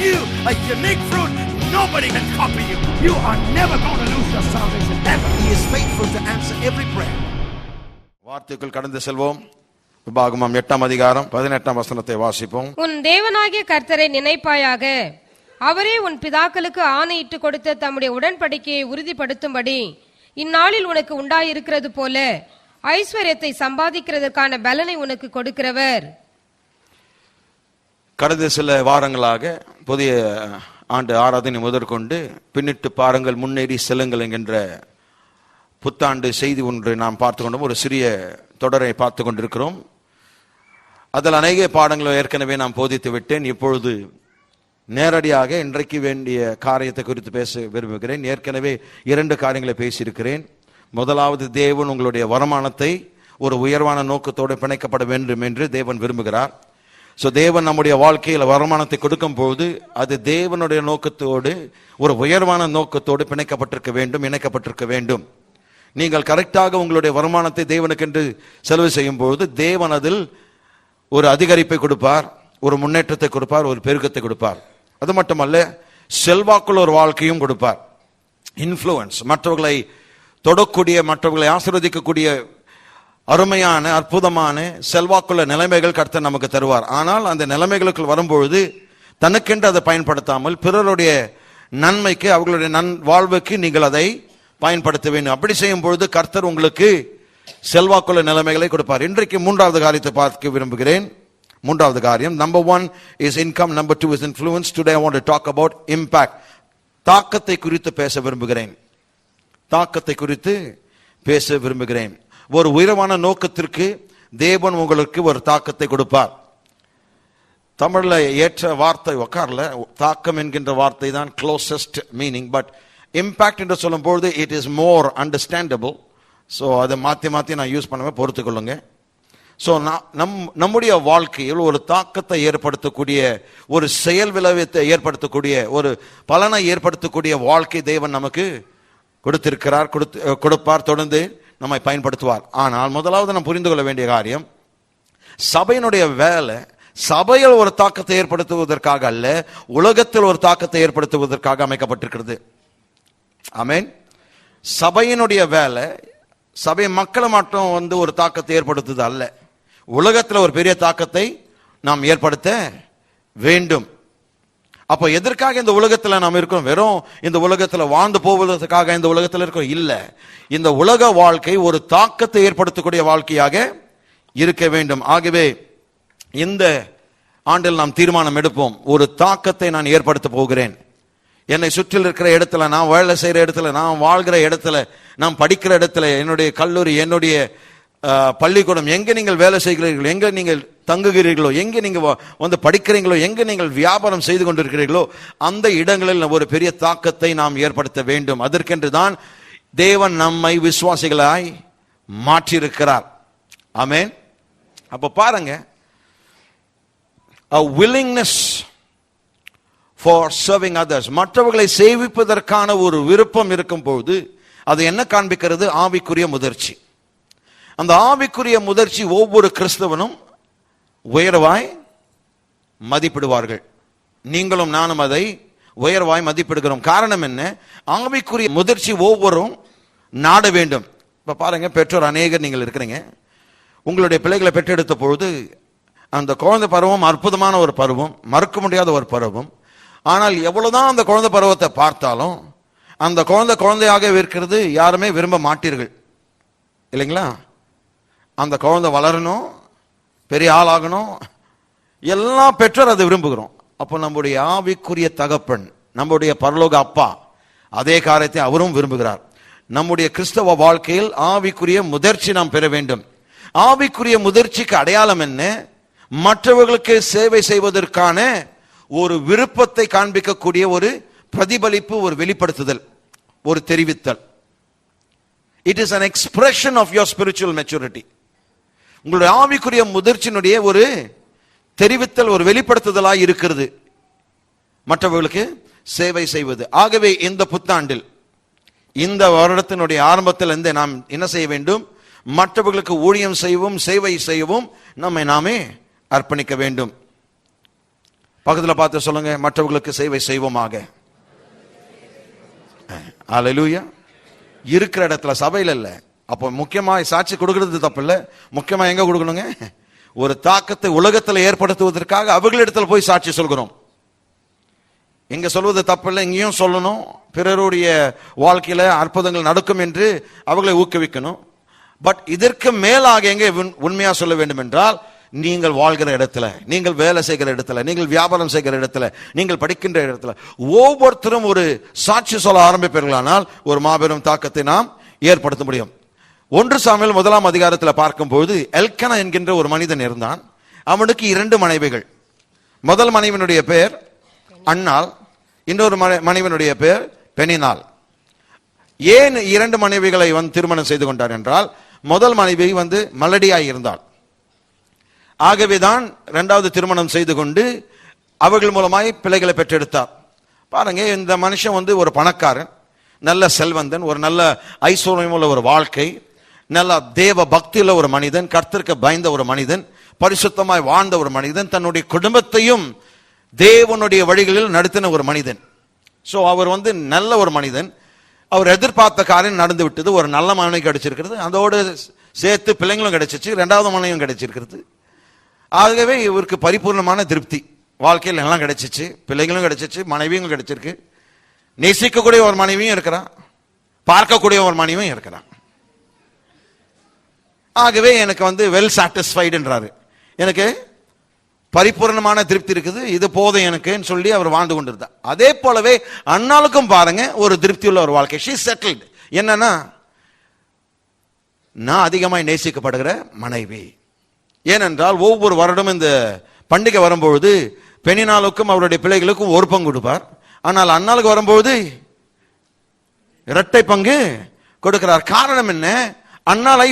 you a unique fruit. Nobody can copy you. You are never going to lose your salvation ever. He is faithful to answer every prayer. வார்த்தைக்குள் கடந்து செல்வோம். உபாகமம் 8ஆம் அதிகாரம் 18ஆம் வசனத்தை வாசிப்போம். உன் தேவனாகிய கர்த்தரை நினைப்பாயாக, அவரே உன் பிதாக்களுக்கு ஆணையிட்டு கொடுத்த தம்முடைய உடன்படிக்கையை உறுதிப்படுத்தும்படி இந்நாளில் உனக்கு உண்டாயிருக்கிறது போல ஐஸ்வர்யத்தை சம்பாதிக்கிறதற்கான பலனை உனக்கு கொடுக்கிறவர். கடந்த சில வாரங்களாக புதிய ஆண்டு ஆராதனை முதற்கொண்டு பின்னிட்டு பாருங்கள் முன்னேறி செல்லுங்கள் என்கின்ற புத்தாண்டு செய்தி ஒன்று நாம் பார்த்து கொண்டோம். ஒரு சிறிய தொடரை பார்த்து கொண்டிருக்கிறோம். அதில் அநேக பாடங்களை ஏற்கனவே நான் போதித்து விட்டேன். இப்பொழுது நேரடியாக இன்றைக்கு வேண்டிய காரியத்தை குறித்து பேச விரும்புகிறேன். ஏற்கனவே 2 காரியங்களை பேசியிருக்கிறேன். முதலாவது, தேவன் உங்களுடைய வருமானத்தை ஒரு உயர்வான நோக்கத்தோடு பிணைக்கப்பட வேண்டும் என்று தேவன் விரும்புகிறார். ஸோ தேவன் நம்முடைய வாழ்க்கையில் வருமானத்தை கொடுக்கும் போது அது தேவனுடைய நோக்கத்தோடு ஒரு உயர்வான நோக்கத்தோடு பிணைக்கப்பட்டிருக்க வேண்டும், இணைக்கப்பட்டிருக்க வேண்டும். நீங்கள் கரெக்டாக உங்களுடைய வருமானத்தை தேவனுக்கென்று செலவு செய்யும் போது தேவன் அதில் ஒரு அதிகரிப்பை கொடுப்பார், ஒரு முன்னேற்றத்தை கொடுப்பார், ஒரு பெருக்கத்தை கொடுப்பார். அது மட்டுமல்ல, செல்வாக்குள்ள ஒரு வாழ்க்கையும் கொடுப்பார். இன்ஃப்ளூயன்ஸ், மற்றவர்களை தொடக்கூடிய, மற்றவர்களை ஆசீர்வதிக்கக்கூடிய அருமையான அற்புதமான செல்வாக்குள்ள நிலைமைகள் கர்த்தர் நமக்கு தருவார். ஆனால் அந்த நிலைமைகளுக்கு வரும்பொழுது தனக்கென்று அதை பயன்படுத்தாமல் பிறருடைய நன்மைக்கு, அவர்களுடைய வாழ்வுக்கு நீங்கள் அதை பயன்படுத்த வேண்டும். அப்படி செய்யும் பொழுது கர்த்தர் உங்களுக்கு செல்வாக்குள்ள நிலைமைகளை கொடுப்பார். இன்றைக்கு 3வது காரியத்தை பார்க்க விரும்புகிறேன். 3வது காரியம், number 1 is income, number 2 is influence. Today I want to talk about impact. தாக்கத்தை குறித்து பேச விரும்புகிறேன். தாக்கத்தை குறித்து பேச விரும்புகிறேன். ஒரு உயர்வான நோக்கத்திற்கு தேவன் உங்களுக்கு ஒரு தாக்கத்தை கொடுப்பார். தமிழ்ல ஏற்ற வார்த்தை உக்கார்ல, தாக்கம் என்கின்ற வார்த்தை தான் க்ளோசஸ்ட் மீனிங். பட் இம்பாக்ட் என்று சொல்லும் பொழுது it is more understandable. So அதை மாற்றி நான் யூஸ் பண்ணுவேன், பொறுத்து கொள்ளுங்க. ஸோ நம்முடைய வாழ்க்கையில் ஒரு தாக்கத்தை ஏற்படுத்தக்கூடிய, ஒரு செயல் விளைவத்தை ஏற்படுத்தக்கூடிய, ஒரு பலனை ஏற்படுத்தக்கூடிய வாழ்க்கை தேவன் நமக்கு கொடுத்திருக்கிறார், கொடுப்பார், தொடர்ந்து நம்மை பயன்படுத்துவார். ஆனால் முதலாவது நாம் புரிந்து கொள்ள வேண்டிய காரியம், சபையினுடைய வேலை சபையில் ஒரு தாக்கத்தை ஏற்படுத்துவதற்காக அல்ல, உலகத்தில் ஒரு தாக்கத்தை ஏற்படுத்துவதற்காக அமைக்கப்பட்டிருக்கிறது. ஆமென். சபையினுடைய வேலை சபை மக்களை மட்டும் ஒரு தாக்கத்தை ஏற்படுத்துவது அல்ல, உலகத்தில் ஒரு பெரிய தாக்கத்தை நாம் ஏற்படுத்த வேண்டும். அப்போ எதற்காக இந்த உலகத்தில் நாம் இருக்கிறோம்? வெறும் இந்த உலகத்தில் வாழ்ந்து போவதற்காக இந்த உலகத்தில் இருக்கிறோம் இல்ல. இந்த உலக வாழ்க்கை ஒரு தாக்கத்தை ஏற்படுத்தக்கூடிய வாழ்க்கையாக இருக்க வேண்டும். ஆகவே இந்த ஆண்டில் நாம் தீர்மானம் எடுப்போம், ஒரு தாக்கத்தை நான் ஏற்படுத்த போகிறேன். என்னை சுற்றில் இருக்கிற இடத்துல, நான் வேலை செய்கிற இடத்துல, நான் வாழ்கிற இடத்துல, நான் படிக்கிற இடத்துல, என்னுடைய கல்லூரி, என்னுடைய பள்ளிக்கூடம், எங்கே நீங்கள் வேலை செய்கிறீர்களோ, எங்கே நீங்கள் தங்குகிறீர்களோ, எங்கே நீங்கள் படிக்கிறீங்களோ, எங்கே நீங்கள் வியாபாரம் செய்து கொண்டிருக்கிறீர்களோ, அந்த இடங்களில் ஒரு பெரிய தாக்கத்தை நாம் ஏற்படுத்த வேண்டும். அதற்கென்று தான் தேவன் நம்மை விசுவாசிகளாய் மாற்றியிருக்கிறார். ஆமென். அப்போ பாருங்க, a willingness for serving others, மற்றவர்களை சேவிப்பதற்கான ஒரு விருப்பம் இருக்கும் போது அது என்ன காண்பிக்கிறது? ஆவிக்குரிய முதிர்ச்சி. அந்த ஆவிக்குரிய முதிர்ச்சி ஒவ்வொரு கிறிஸ்தவனும் உயர்வாய் மதிப்பிடுவார்கள். நீங்களும் நானும் அதை உயர்வாய் மதிப்பிடுகிறோம். காரணம் என்ன? ஆவிக்குரிய முதிர்ச்சி ஒவ்வொருவரும் நாட வேண்டும். இப்ப பாருங்க, பெற்றோர் அநேகர் நீங்கள் இருக்கிறீங்க. உங்களுடைய பிள்ளைகளை பெற்றெடுத்த பொழுது அந்த குழந்தை பருவம் அற்புதமான ஒரு பருவம், மறக்க முடியாத ஒரு பருவம். ஆனால் எவ்வளவுதான் அந்த குழந்தை பருவத்தை பார்த்தாலும் அந்த குழந்தையாக இருக்கிறது யாருமே விரும்ப மாட்டீர்கள், இல்லைங்களா? அந்த குழந்தை வளரணும், பெரிய ஆளாகணும், எல்லா பெற்றோர் அதை விரும்புகிறோம். அப்போ நம்முடைய ஆவிக்குரிய தகப்பன், நம்முடைய பரலோக அப்பா, அதே காரியத்தை அவரும் விரும்புகிறார். நம்முடைய கிறிஸ்தவ வாழ்க்கையில் ஆவிக்குரிய முதிர்ச்சி நாம் பெற வேண்டும். ஆவிக்குரிய முதிர்ச்சிக்கு அடையாளம் என்ன? மற்றவர்களுக்கு சேவை செய்வதற்கான ஒரு விருப்பத்தை காண்பிக்கக்கூடிய ஒரு பிரதிபலிப்பு, ஒரு வெளிப்படுத்துதல், ஒரு தெரிவித்தல். It is an expression of your spiritual maturity. உங்களுடைய ஆவிக்குரிய முதிர்ச்சியினுடைய ஒரு தெரிவித்தல், ஒரு வெளிப்படுத்துதலாய் இருக்கிறது மற்றவர்களுக்கு சேவை செய்வது. ஆகவே இந்த புத்தாண்டில், இந்த வருடத்தினுடைய ஆரம்பத்தில் இருந்து நாம் என்ன செய்ய வேண்டும்? மற்றவர்களுக்கு ஊழியம் செய்யவும் சேவை செய்யவும் நம்மை நாமே அர்ப்பணிக்க வேண்டும். பக்கத்துல பார்த்து சொல்லுங்க, மற்றவர்களுக்கு சேவை செய்வோமாக. அல்லேலூயா. இருக்கிற இடத்துல, சபையில இல்ல. அப்போ முக்கியமா சாட்சி கொடுக்கிறது தப்பு இல்ல. முக்கியமா எங்க கொடுக்கணுங்க? ஒரு தாக்கத்தை உலகத்தில் ஏற்படுத்துவதற்காக அவர்களிடத்துல போய் சாட்சி சொல்கிறோம். இங்க சொல்வது தப்பு இல்லை, இங்கேயும் சொல்லணும். பிறருடைய வாழ்க்கையில அற்புதங்கள் நடக்கும் என்று அவர்களை ஊக்குவிக்கணும். பட் இதற்கு மேலாக எங்க உண்மையா சொல்ல வேண்டும் என்றால், நீங்கள் வாழ்கிற இடத்துல, நீங்கள் வேலை செய்கிற இடத்துல, நீங்கள் வியாபாரம் செய்கிற இடத்துல, நீங்கள் படிக்கின்ற இடத்துல ஒவ்வொருத்தரும் ஒரு சாட்சி சொல்ல ஆரம்பிப்பீர்களானால் ஒரு மாபெரும் தாக்கத்தை நாம் ஏற்படுத்த முடியும். 1 சாமுவேல் 1ஆம் அதிகாரத்தில் பார்க்கும்போது, எல்கனா என்கின்ற ஒரு மனிதன் இருந்தான். அவனுக்கு 2 மனைவிகள். முதல் மனைவியினுடைய பெயர் அன்னாள், இன்னொரு மனைவியினுடைய பெயர் பெனினாள். ஏன் 2 மனைவிகளை திருமணம் செய்து கொண்டார் என்றால், முதல் மனைவி மலடியாய் இருந்தாள். ஆகவேதான் 2வது திருமணம் செய்து கொண்டு அவர்கள் மூலமாய் பிள்ளைகளை பெற்றெடுத்தார். பாருங்க, இந்த மனுஷன் ஒரு பணக்காரன், நல்ல செல்வந்தன், ஒரு நல்ல ஐஸ்வர்யம் உள்ள ஒரு வாழ்க்கை, நல்ல தேவ பக்தியுள்ள ஒரு மனிதன், கர்த்தருக்கு பயந்த ஒரு மனிதன், பரிசுத்தமாய் வாழ்ந்த ஒரு மனிதன், தன்னுடைய குடும்பத்தையும் தேவனுடைய வழிகளில் நடத்தின ஒரு மனிதன். சோ அவர் நல்ல ஒரு மனிதன். அவர் எதிர்பார்த்த காரியம் நடந்து விட்டது. ஒரு நல்ல மனைவி கிடைச்சிருக்கிறது, அதோடு சேர்த்து பிள்ளைங்களும் கிடைச்சிச்சு, 2வது மனைவியும் கிடைச்சிருக்கிறது. ஆகவே இவருக்கு பரிபூர்ணமான திருப்தி, வாழ்க்கையில் எல்லாம் கிடைச்சிச்சு, பிள்ளைங்களும் கிடைச்சிச்சு, மனைவியும் கிடைச்சிருக்கு, நேசிக்கக்கூடிய ஒரு மனைவியும் இருக்கிறான், பார்க்கக்கூடிய ஒரு மனைவியும் இருக்கிறான். ஆகவே எனக்கு வெல் சாட்டிஸ்ஃபைடுன்றாரு, எனக்கு பரிபூர்ணமான திருப்தி இருக்குது, இது போதும் எனக்குன்னு சொல்லி அவர் வாழ்ந்து கொண்டிருந்தார். அதே போலவே அன்னாளுக்கும் பாருங்க ஒரு திருப்தி உள்ள ஒரு வாழ்க்கை. She settled. என்னன்னா, நான் அதிகமாய் நேசிக்கப்படுகிற மனைவி. ஏனென்றால் ஒவ்வொரு வருடம் இந்த பண்டிகை வரும்பொழுது பெண்ணினாளுக்கும் அவருடைய பிள்ளைகளுக்கும் ஒரு பங்கு கொடுப்பார். ஆனால் அன்னாளுக்கு வரும்போது இரட்டை பங்கு கொடுக்கிறார். காரணம் என்ன? அன்னாளை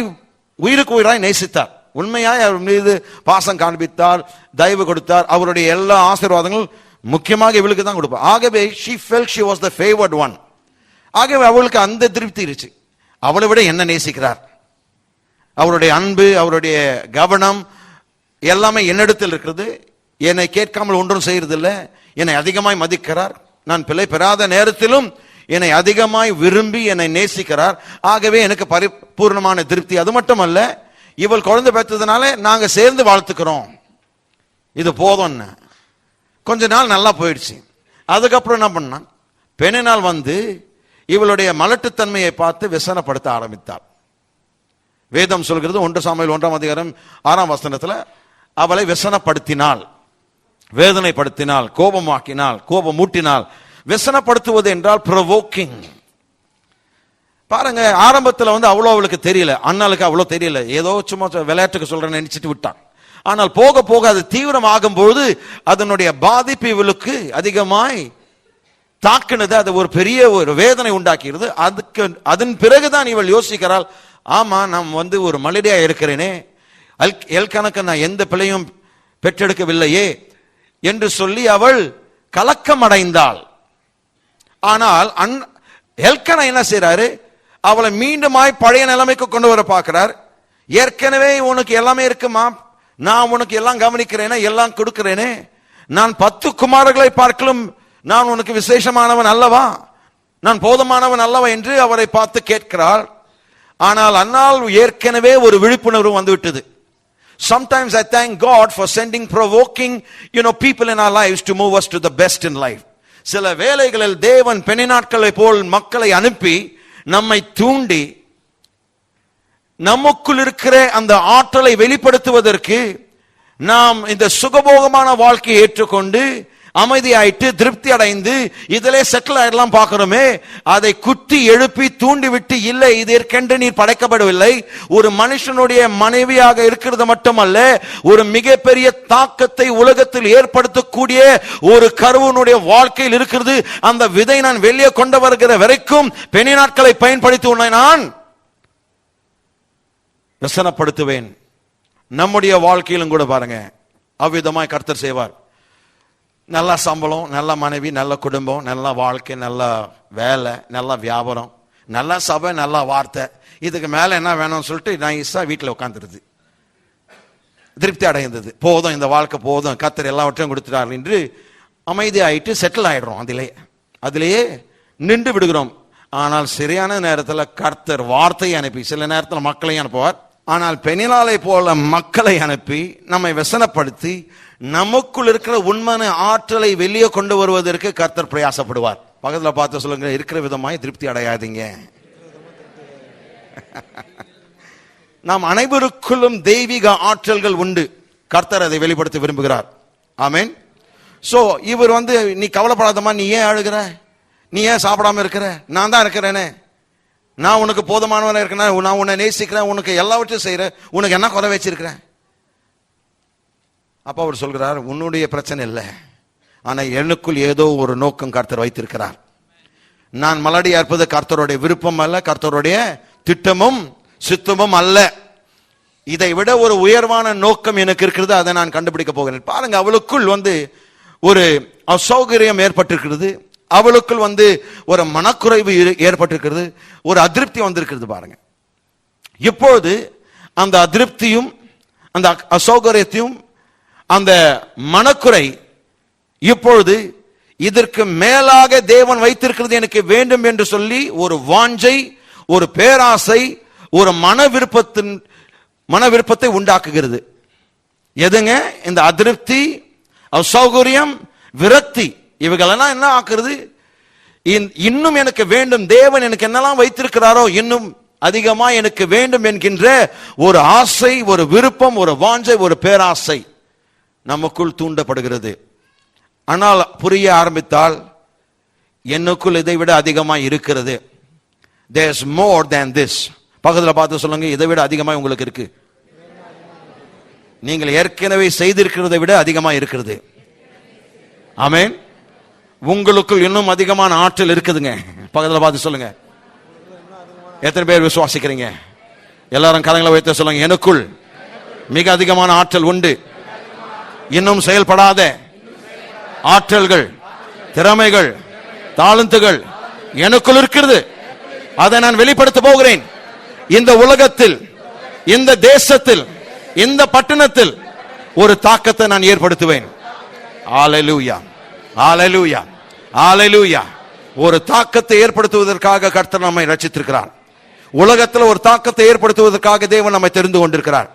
உயிருக்கு உயிராய் நேசித்தார், உண்மையாய் அவர் மீது பாசம் காண்பித்தார், தயவு கொடுத்தார். அவருடைய எல்லா ஆசீர்வாதங்கள் முக்கியமாக இவளுக்கு தான் கொடுப்பார். ஆகவே she felt she was the favored one. ஆகவே அவளுக்கு அந்த திருப்தி இருந்துச்சு. அவளை விட என்ன நேசிக்கிறார், அவருடைய அன்பு, அவருடைய கவனம் எல்லாமே என்னிடத்தில் இருக்கிறது. என்னை கேட்காமல் ஒன்றும் செய்யறதில்லை, என்னை அதிகமாய் மதிக்கிறார். நான் பிள்ளை பெறாத நேரத்திலும் என்னை அதிகமாய் விரும்பி என்னை நேசிக்கிறார். ஆகவே எனக்கு பரிபூர்ணமான திருப்தி. அது மட்டுமல்ல, இவள் குழந்தை பெற்றதுனால நாங்க சேர்ந்து வாழ்த்துக்கிறோம், இது போதும். கொஞ்ச நாள் நல்லா போயிடுச்சு. அதுக்கப்புறம் என்ன பண்ணான், பெண்ணினால் இவளுடைய மலட்டுத்தன்மையை பார்த்து விசனப்படுத்த ஆரம்பித்தாள். வேதம் சொல்கிறது 1 சாமுவேல் 1ஆம் அதிகாரம் 6ஆம் வசனத்தில், அவளை விசனப்படுத்தினாள், வேதனைப்படுத்தினாள், கோபமாக்கினாள், கோபமூட்டினாள். விசனப்படுத்துவது என்றால் ப்ரொவோக்கிங். பாருங்க, ஆரம்பத்தில் அவ்வளோ அவளுக்கு தெரியல, அண்ணாளுக்கு அவ்வளோ தெரியல, ஏதோ சும்மா விளையாட்டுக்கு சொல்றேன்னு நினைச்சிட்டு விட்டான். ஆனால் போக போக அது தீவிரமாகும் போது அதனுடைய பாதிப்பு இவளுக்கு அதிகமாய் தாக்குனது. அது ஒரு பெரிய ஒரு வேதனை உண்டாக்கிறது. அதன் பிறகுதான் இவள் யோசிக்கிறாள், ஆமா நான் ஒரு மலடியா இருக்கிறேனே, எல்கணக்கு நான் எந்த பிள்ளையும் பெற்றெடுக்கவில்லையே என்று சொல்லி அவள் கலக்கம் அடைந்தாள். ஆனால் எல்கனா என்ன செய்யறாரு, அவளை மீண்டுமாய் பழைய நிலைமைக்கு கொண்டு வர பார்க்கிறார். ஏற்கனவே உனக்கு எல்லாமே இருக்குமா, நான் உனக்கு எல்லாம் கவனிக்கிறேனே, எல்லாம் கொடுக்கிறேனே, நான் 10 குமாரர்களை பார்க்கலும் நான் உனக்கு விசேஷமானவன் அல்லவா, நான் போதுமானவன் அல்லவா என்று அவரை பார்த்து கேட்கிறாள். ஆனால் அன்னால் ஏற்கனவே ஒரு விழிப்புணர்வு வந்துவிட்டது. Sometimes I thank God for sending provoking people in our lives to move us to the best in life. சில வேளைகளில் தேவன் பெண்ணினாட்களை போல் மக்களை அனுப்பி நம்மை தூண்டி நமக்குள் இருக்கிற அந்த ஆற்றலை வெளிப்படுத்துவதற்கு நாம் இந்த சுகபோகமான வாழ்க்கையை ஏற்றுக்கொண்டு அமைதியாயிட்டு திருப்தி அடைந்து இதிலே செட்டில் ஆயிடலாம் பார்க்கிறோமே, அதை குத்தி எழுப்பி தூண்டி விட்டு, இல்லை இது ஏற்கென்று நீர் படைக்கப்படவில்லை, ஒரு மனுஷனுடைய மனைவியாக இருக்கிறது மட்டுமல்ல, ஒரு மிகப்பெரிய தாக்கத்தை உலகத்தில் ஏற்படுத்தக்கூடிய ஒரு கருவனுடைய வாழ்க்கையில் இருக்கிறது. அந்த விதை நான் வெளியே கொண்டு வருகிற வரைக்கும் பெண்ணி நாட்களை பயன்படுத்தி உன்னை நான் விசனப்படுத்துவேன். நம்முடைய வாழ்க்கையிலும் கூட பாருங்க, அவ்விதமாய் கர்த்தர் செய்வார். நல்ல சம்பளம், நல்ல மனைவி, நல்ல குடும்பம், நல்ல வாழ்க்கை, நல்ல வேலை, நல்ல வியாபாரம், நல்ல சபை, நல்ல வார்த்தை, இதுக்கு மேல என்ன வேணும்னு சொல்லிட்டு நைஸா வீட்டில் உட்காந்துருது. திருப்தி அடைந்தது. போதும், இந்த வாழ்க்கை போதும், கர்த்தர் எல்லாவற்றையும் கொடுத்துட்டார் என்று அமைதியாயிட்டு செட்டில் ஆயிடுறோம். அதிலேயே நின்று விடுகிறோம். ஆனால் சரியான நேரத்தில் கர்த்தர் வார்த்தையை அனுப்பி, சில நேரத்தில் மக்களையும் அனுப்புவார், ஆனால் பெனினாலை போல மக்களை அனுப்பி நம்மை வசனப்படுத்தி நமக்குள் இருக்கிற உண்மையான ஆற்றலை வெளியே கொண்டு வருவதற்கு கர்த்தர் பிரயாசப்படுவார். பக்கத்தில் பார்த்து சொல்லுங்க, இருக்கிற விதமாய் திருப்தி அடையாதீங்க. நாம் அனைவருக்குள்ளும் தெய்வீக ஆற்றல்கள் உண்டு. கர்த்தர் அதை வெளிப்படுத்த விரும்புகிறார். ஆமென். சோ இவர் நீ கவலைப்படாதமா, நீ ஏன் அழுகிற, நீ ஏன் சாப்பிடாம இருக்கிற, நான் தான் இருக்கிறேனே, நான் உனக்கு போதுமானவனா இருக்கிறேன், நான் உன்னை நேசிக்கிறேன், உனக்கு எல்லாவற்றையும் செய்யறேன், உனக்கு என்ன குறை வச்சிருக்கிறேன். அப்ப அவர் சொல்கிறார், உன்னுடைய பிரச்சனை இல்லை, ஆனா எனக்குள் ஏதோ ஒரு நோக்கம் கர்த்தர் வைத்திருக்கிறார். நான் மலடியா இருப்பது கர்த்தருடைய விருப்பம் அல்ல, கர்த்தருடைய திட்டமும் சித்தமும் அல்ல. இதை விட ஒரு உயர்வான நோக்கம் எனக்கு இருக்கிறது, அதை நான் கண்டுபிடிக்க போகிறேன். பாருங்க, அவளுக்குள் ஒரு அசௌகரியம் ஏற்பட்டிருக்கிறது, அவளுக்குள் ஒரு மனக்குறைவு ஏற்பட்டிருக்கிறது, ஒரு அதிருப்தி வந்திருக்கிறது. பாருங்க, இப்பொழுது அந்த அதிருப்தியும் அந்த அசௌகரியத்தையும் அந்த மனக்குறை இப்பொழுது இதற்கு மேலாக தேவன் வைத்திருக்கிறது எனக்கு வேண்டும் என்று சொல்லி ஒரு வாஞ்சை, ஒரு பேராசை, ஒரு மன விருப்பத்தை உண்டாக்குகிறது. எதுங்க? இந்த அதிருப்தி, அசௌகரியம், விரக்தி, இவைகளெல்லாம் என்ன ஆக்குறது? இன்னும் எனக்கு வேண்டும், தேவன் எனக்கு என்னெல்லாம் வைத்திருக்கிறாரோ இன்னும் அதிகமா எனக்கு வேண்டும் என்கின்ற ஒரு ஆசை, ஒரு விருப்பம், ஒரு வாஞ்சை, ஒரு பேராசை நமக்குள் தூண்டப்படுகிறது. ஆனால் புரிய ஆரம்பித்தால் என்னுக்குள் இதை விட அதிகமா இருக்கிறது. There's more than this. பக்கத்தில் பார்த்து சொல்லுங்க, இதை விட அதிகமா உங்களுக்கு இருக்கு. நீங்கள் ஏற்கனவே செய்திருக்கிறதை விட அதிகமா இருக்கிறது. ஆமென். உங்களுக்குள் இன்னும் அதிகமான ஆற்றல் இருக்குதுங்க. பக்கத்தில் பார்த்து சொல்லுங்க, எத்தனை பேர் விசுவாசிக்கிறீங்க? எல்லாரும் கரங்களை வைத்து சொல்லுங்க, எனக்குள் மிக அதிகமான ஆற்றல் உண்டு. இன்னும் செயல்படாத ஆற்றல்கள், திறமைகள், தாளந்துகள் எனக்குள் இருக்கிறது. அதை நான் வெளிப்படுத்த போகிறேன். இந்த உலகத்தில், இந்த தேசத்தில், இந்த பட்டணத்தில் ஒரு தாக்கத்தை நான் ஏற்படுத்துவேன். ஹல்லேலூயா, ஹல்லேலூயா, ஹல்லேலூயா. ஒரு தாக்கத்தை ஏற்படுத்துவதற்காக கர்த்தர் நம்மை ரட்சித்திருக்கிறார். உலகத்தில் ஒரு தாக்கத்தை ஏற்படுத்துவதற்காக தேவன் நம்மை தெரிந்து கொண்டிருக்கிறார்.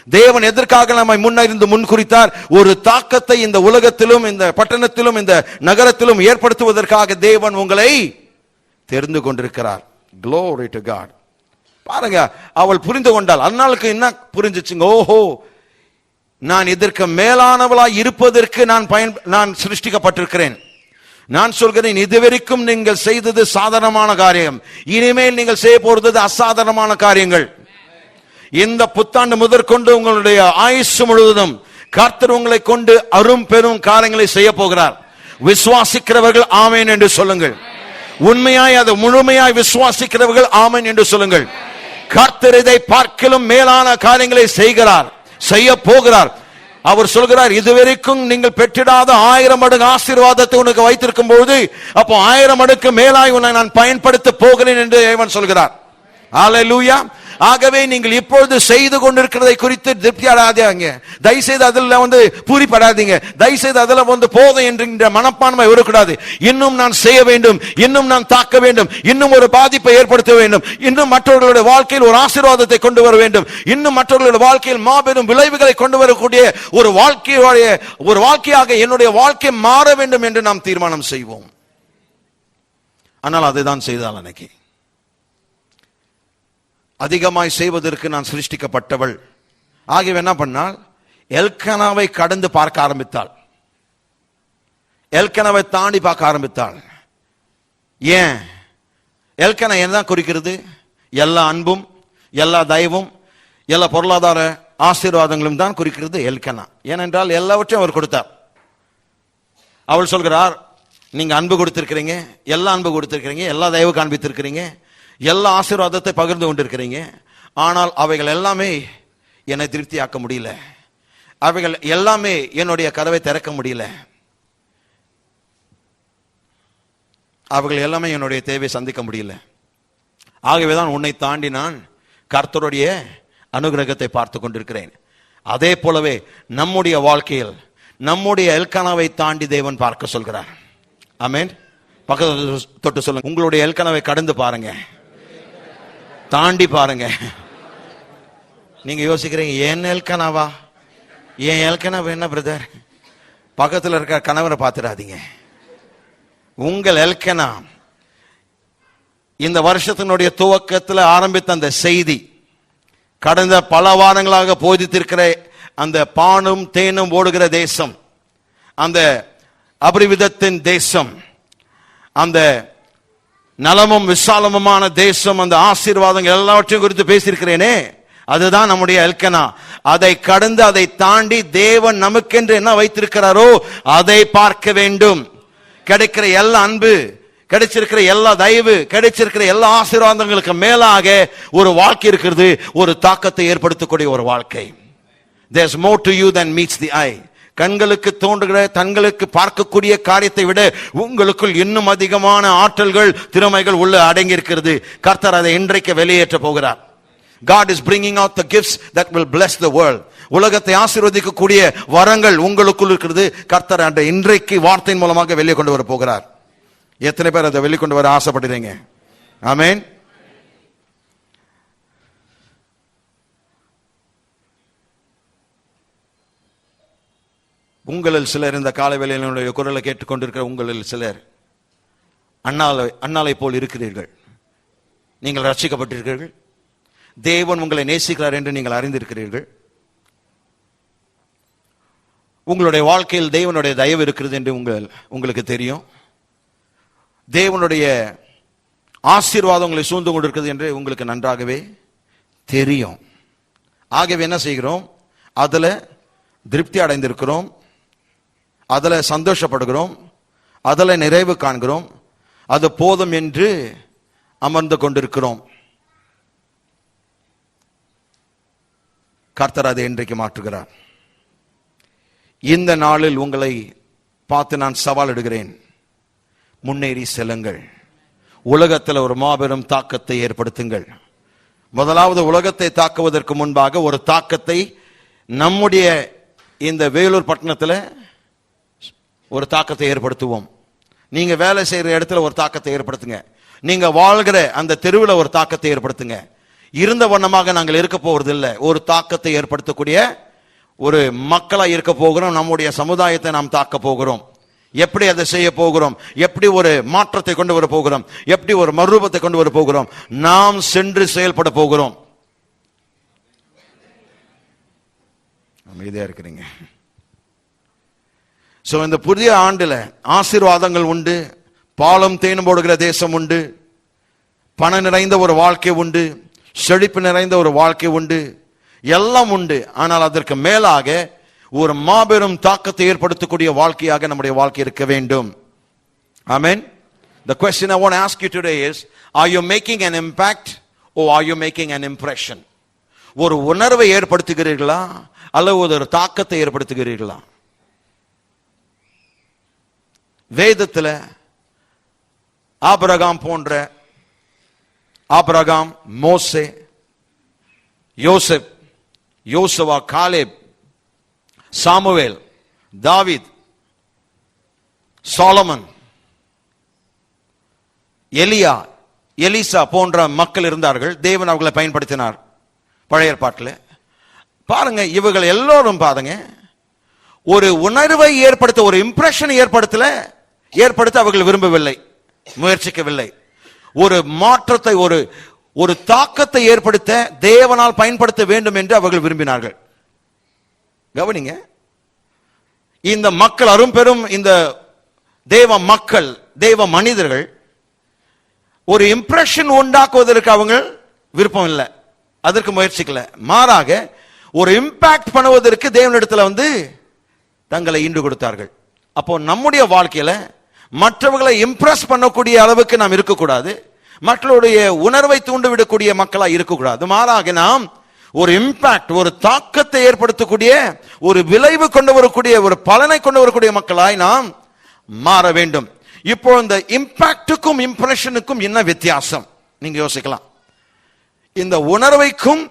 தேவன் எதற்காக நம்மை முன்னிருந்து முன்குறித்தார்? ஒரு தாக்கத்தை இந்த உலகத்திலும், இந்த பட்டணத்திலும், இந்த நகரத்திலும் ஏற்படுத்துவதற்காக தேவன் உங்களை தெரிந்து கொண்டிருக்கிறார். Glory to God. பாருங்க, அவள் புரிந்து கொண்டாள். அன்னாளுக்கு என்ன புரிஞ்சிச்சுங்க? ஓஹோ, நான் இதற்கு மேலானவளாய் இருப்பதற்கு நான் சிருஷ்டிக்கப்பட்டிருக்கிறேன். நான் சொல்கிறேன், இதுவரைக்கும் நீங்கள் செய்தது சாதாரணமான காரியம், இனிமேல் நீங்கள் செய்ய போறது அசாதாரணமான காரியங்கள். இந்த புத்தாண்டு முதற்கொண்டு உங்களுடைய ஆயுசு முழுவதும் கர்த்தர் உங்களை கொண்டு அரும் பெரும் காரியங்களை செய்ய போகிறார். விசுவாசிக்கிறவர்கள் ஆமென் என்று சொல்லுங்கள். உண்மையாய் அதை முழுமையாய் விசுவாசிக்கிறவர்கள் ஆமென் என்று சொல்லுங்கள். கர்த்தர் இதை பார்க்கலும் மேலான காரியங்களை செய்கிறார், செய்ய போகிறார். அவர் சொல்கிறார், இதுவரைக்கும் நீங்கள் பெற்றிடாத 1000 மடங்கு ஆசீர்வாதத்தை உனக்கு வைத்திருக்கும் போது, அப்போ 1000 மடங்கு மேலாய் உன்னை நான் பயன்படுத்த போகிறேன் என்று தேவன் சொல்கிறார். ஹல்லேலூயா. ஆகவே நீங்கள் இப்பொழுது செய்து கொண்டிருக்கிறதை குறித்து திருப்தி அடையாதீங்க. தயவுசெய்து அதில் பூரிப்படாதீங்க. தயவுசெய்து அதில் போதும் என்கின்ற மனப்பான்மை வரக்கூடாது. இன்னும் நான் செய்ய வேண்டும், இன்னும் நான் தாக்க வேண்டும், இன்னும் ஒரு பாதிப்பை ஏற்படுத்த வேண்டும், இன்னும் மற்றவர்களுடைய வாழ்க்கையில் ஒரு ஆசீர்வாதத்தை கொண்டு வர வேண்டும், இன்னும் மற்றவர்களுடைய வாழ்க்கையில் மாபெரும் விளைவுகளை கொண்டு வரக்கூடிய ஒரு வாழ்க்கையாக என்னுடைய வாழ்க்கை மாற வேண்டும் என்று நாம் தீர்மானம் செய்வோம். ஆனால் அதுதான் செய்தால் அன்னைக்கு அதிகமாய் செய்வதற்கு நான் சிருஷ்டிக்கப்பட்டவள். ஆகிய என்ன பண்ணால், எல்கனாவை கடந்து பார்க்க ஆரம்பித்தாள், எல்கனாவை தாண்டி பார்க்க ஆரம்பித்தாள். ஏன்? எல்கனா என்ன குறிக்கிறது? எல்லா அன்பும், எல்லா தயவும், எல்லா பொருளாதார ஆசீர்வாதங்களும் தான் குறிக்கிறது எல்கனா. ஏனென்றால் எல்லாவற்றையும் அவர் கொடுத்தார். அவள் சொல்கிறார், நீங்க அன்பு கொடுத்திருக்கிறீங்க, எல்லா அன்பு கொடுத்திருக்கிறீங்க, எல்லா தயவு காண்பித்திருக்கிறீங்க, எல்லா ஆசீர்வாதத்தை பகிர்ந்து கொண்டிருக்கிறீங்க. ஆனால் அவைகள் எல்லாமே என்னை திருப்தியாக்க முடியல, அவைகள் எல்லாமே என்னுடைய கதவை திறக்க முடியல, அவைகள் எல்லாமே என்னுடைய தேவையை சந்திக்க முடியல. ஆகவேதான் உன்னை தாண்டி நான் கர்த்தருடைய அனுகிரகத்தை பார்த்து கொண்டிருக்கிறேன். அதே போலவே நம்முடைய வாழ்க்கையில் நம்முடைய எல்கானாவை தாண்டி தேவன் பார்க்க சொல்கிறார். ஆமென். பக்கத்துல தொட்டு சொல்லுங்க, உங்களுடைய எல்கானாவை கடந்து பாருங்க, தாண்டி பாருங்க. நீங்க யோசிக்கிறீங்க, என் எல்கானாவா? என் எல்கானாவா என்ன பிரதர்? பக்கத்தில் இருக்க கணவரை பார்த்துடாதீங்க. உங்கள் எல்கனா இந்த வருஷத்தினுடைய துவக்கத்தில் ஆரம்பித்த அந்த செய்தி, கடந்த பல வாரங்களாக போதித்திருக்கிற அந்த பானும் தேனும் ஓடுகிற தேசம், அந்த அபரிவிதத்தின் தேசம், அந்த நலமும் விசாலமுமான தேசம், அந்த ஆசீர்வாதங்கள் எல்லாவற்றையும் குறித்து பேசியிருக்கிறேனே, அதுதான் நம்முடைய எல்கனா. அதை கடந்து அதை தாண்டி தேவன் நமக்கென்று என்ன வைத்திருக்கிறாரோ அதை பார்க்க வேண்டும். கிடைக்கிற எல்லா அன்பு, கிடைச்சிருக்கிற எல்லா தயவு, கிடைச்சிருக்கிற எல்லா ஆசீர்வாதங்களுக்கு மேலாக ஒரு வாழ்க்கை இருக்கிறது, ஒரு தாக்கத்தை ஏற்படுத்தக்கூடிய ஒரு வாழ்க்கை. There's more to you than meets the eye. கண்களுக்கு தோன்றுகிற, தங்களுக்கு பார்க்கக்கூடிய காரியத்தை விட உங்களுக்குள் இன்னும் அதிகமான ஆற்றல்கள், திறமைகள் உள்ள அடங்கி இருக்கிறது. கர்த்தர் அதை இன்றைக்கு வெளியேற்ற போகிறார். God is bringing out the gifts that will bless the world. உலகத்தை ஆசீர்வதிக்கக்கூடிய வரங்கள் உங்களுக்குள் இருக்கிறது. கர்த்தர் அந்த இன்றைக்கு வார்த்தையின் மூலமாக வெளியே கொண்டு வர போகிறார். எத்தனை பேர் அதை வெளியே கொண்டு வர ஆசைப்படுறீங்க? ஆமென். உங்களில் சிலர் இந்த காலை வேளையினுடைய குரலை கேட்டுக்கொண்டிருக்கிற உங்களில் சிலர் அண்ணாலை போல் இருக்கிறீர்கள். நீங்கள் ரட்சிக்கப்பட்டிருக்கிறீர்கள். தேவன் உங்களை நேசிக்கிறார் என்று நீங்கள் அறிந்திருக்கிறீர்கள். உங்களுடைய வாழ்க்கையில் தேவனுடைய தயவு இருக்கிறது என்று உங்களுக்கு தெரியும். தேவனுடைய ஆசீர்வாதம் உங்களை சூழ்ந்து கொண்டிருக்கிறது என்று உங்களுக்கு நன்றாகவே தெரியும். ஆகவே என்ன செய்கிறோம்? அதுல திருப்தி அடைந்திருக்கிறோம், அதுல சந்தோஷப்படுகிறோம், அதுல நிறைவு காண்கிறோம், அது போதும் என்று அமர்ந்து கொண்டிருக்கிறோம். கர்த்தர் அதை இன்றைக்கு மாற்றுகிறார். இந்த நாளில் உங்களை பார்த்து நான் சவால் இடுகிறேன், முன்னேறி செல்லுங்கள். உலகத்தில் ஒரு மாபெரும் தாக்கத்தை ஏற்படுத்துங்கள். முதலாவது உலகத்தை தாக்குவதற்கு முன்பாக ஒரு தாக்கத்தை நம்முடைய இந்த வேலூர் பட்டணத்தில் ஒரு தாக்கத்தை ஏற்படுத்துவோம். நீங்க வேலை செய்யற இடத்துல ஒரு தாக்கத்தை ஏற்படுத்துங்க. நீங்க வாழ்கிற அந்த தெருவில் ஒரு தாக்கத்தை ஏற்படுத்துங்க. இருந்த வண்ணமாக நாங்கள் இருக்க போறது இல்லை, ஒரு தாக்கத்தை ஏற்படுத்தக்கூடிய ஒரு மக்களா இருக்க போகிறோம். நம்முடைய சமுதாயத்தை நாம் தாக்க போகிறோம். எப்படி அதை செய்ய போகிறோம்? எப்படி ஒரு மாற்றத்தை கொண்டு வர போகிறோம்? எப்படி ஒரு மறுரூபத்தை கொண்டு வர போகிறோம்? நாம் சென்று செயல்பட போகிறோம். அமைதியா இருக்கிறீங்க. சோ இந்த புதிய ஆண்டுல ஆசீர்வாதங்கள் உண்டு, பாலும் தேனும் போடுகிற தேசம் உண்டு, பணம் நிறைந்த ஒரு வாழ்க்கை உண்டு, செழிப்பு நிறைந்த ஒரு வாழ்க்கை உண்டு, எல்லாம் உண்டு. ஆனால் அதற்கு மேலாக ஒரு மாபெரும் தாக்கத்தை ஏற்படுத்தக்கூடிய வாழ்க்கையாக நம்முடைய வாழ்க்கை இருக்க வேண்டும். Amen. The question I want to ask you today is, are you making an impact or are you making an impression? ஒரு உணர்வை ஏற்படுத்துகிறீர்களா அல்லது ஒரு தாக்கத்தை ஏற்படுத்துகிறீர்களா? வேதத்துல ஆபிரகாம், மோசே, யோசப், யோசுவா, காலேப், சாமுவேல், தாவீத், சாலமன், எலியா, எலிசா போன்ற மக்கள் இருந்தார்கள். தேவன் அவர்களை பயன்படுத்தினார். பழைய ஏற்பாட்டில் பாருங்க, இவர்கள் எல்லோரும் பாருங்க, ஒரு உணர்வை ஏற்படுத்த, ஒரு இம்ப்ரெஷன் ஏற்படுத்த அவர்கள் விரும்பவில்லை, முயற்சிக்கவில்லை. ஒரு மாற்றத்தை, ஒரு தாக்கத்தை ஏற்படுத்த தேவனால் பயன்படுத்த வேண்டும் என்று அவர்கள் விரும்பினார்கள். கவனிங்க, இந்த மக்கள், அரும்பெரும் இந்த தேவ மக்கள், தேவ மனிதர்கள் ஒரு இம்ப்ரெஷன் உண்டாக்குவதற்கு அவங்க விருப்பம் இல்லை, அதற்கு முயற்சிக்கல. மாறாக ஒரு இம்பாக்ட் பண்ணுவதற்கு தேவனிடத்துல தங்களை ஈண்டு கொடுத்தார்கள். அப்போ நம்முடைய வாழ்க்கையில மற்றவர்களை இம்ப்ரெஸ் பண்ணக்கூடிய அளவுக்கு நாம் இருக்கக்கூடாது, மக்களுடைய உணர்வை தூண்டிவிடக்கூடிய மக்களா இருக்கக்கூடாது. மாறாக நாம் ஒரு இம்பாக்ட், ஒரு தாக்கத்தை ஏற்படுத்தக்கூடிய, ஒரு விளைவு கொண்டு வரக்கூடிய, ஒரு பலனை கொண்டு வரக்கூடிய மக்களாய் நாம் மாற வேண்டும். இப்போ இந்த இம்பாக்டுக்கும் இம்ப்ரெஷனுக்கும் என்ன வித்தியாசம் நீங்க யோசிக்கலாம். இந்த உணர்வைக்கும்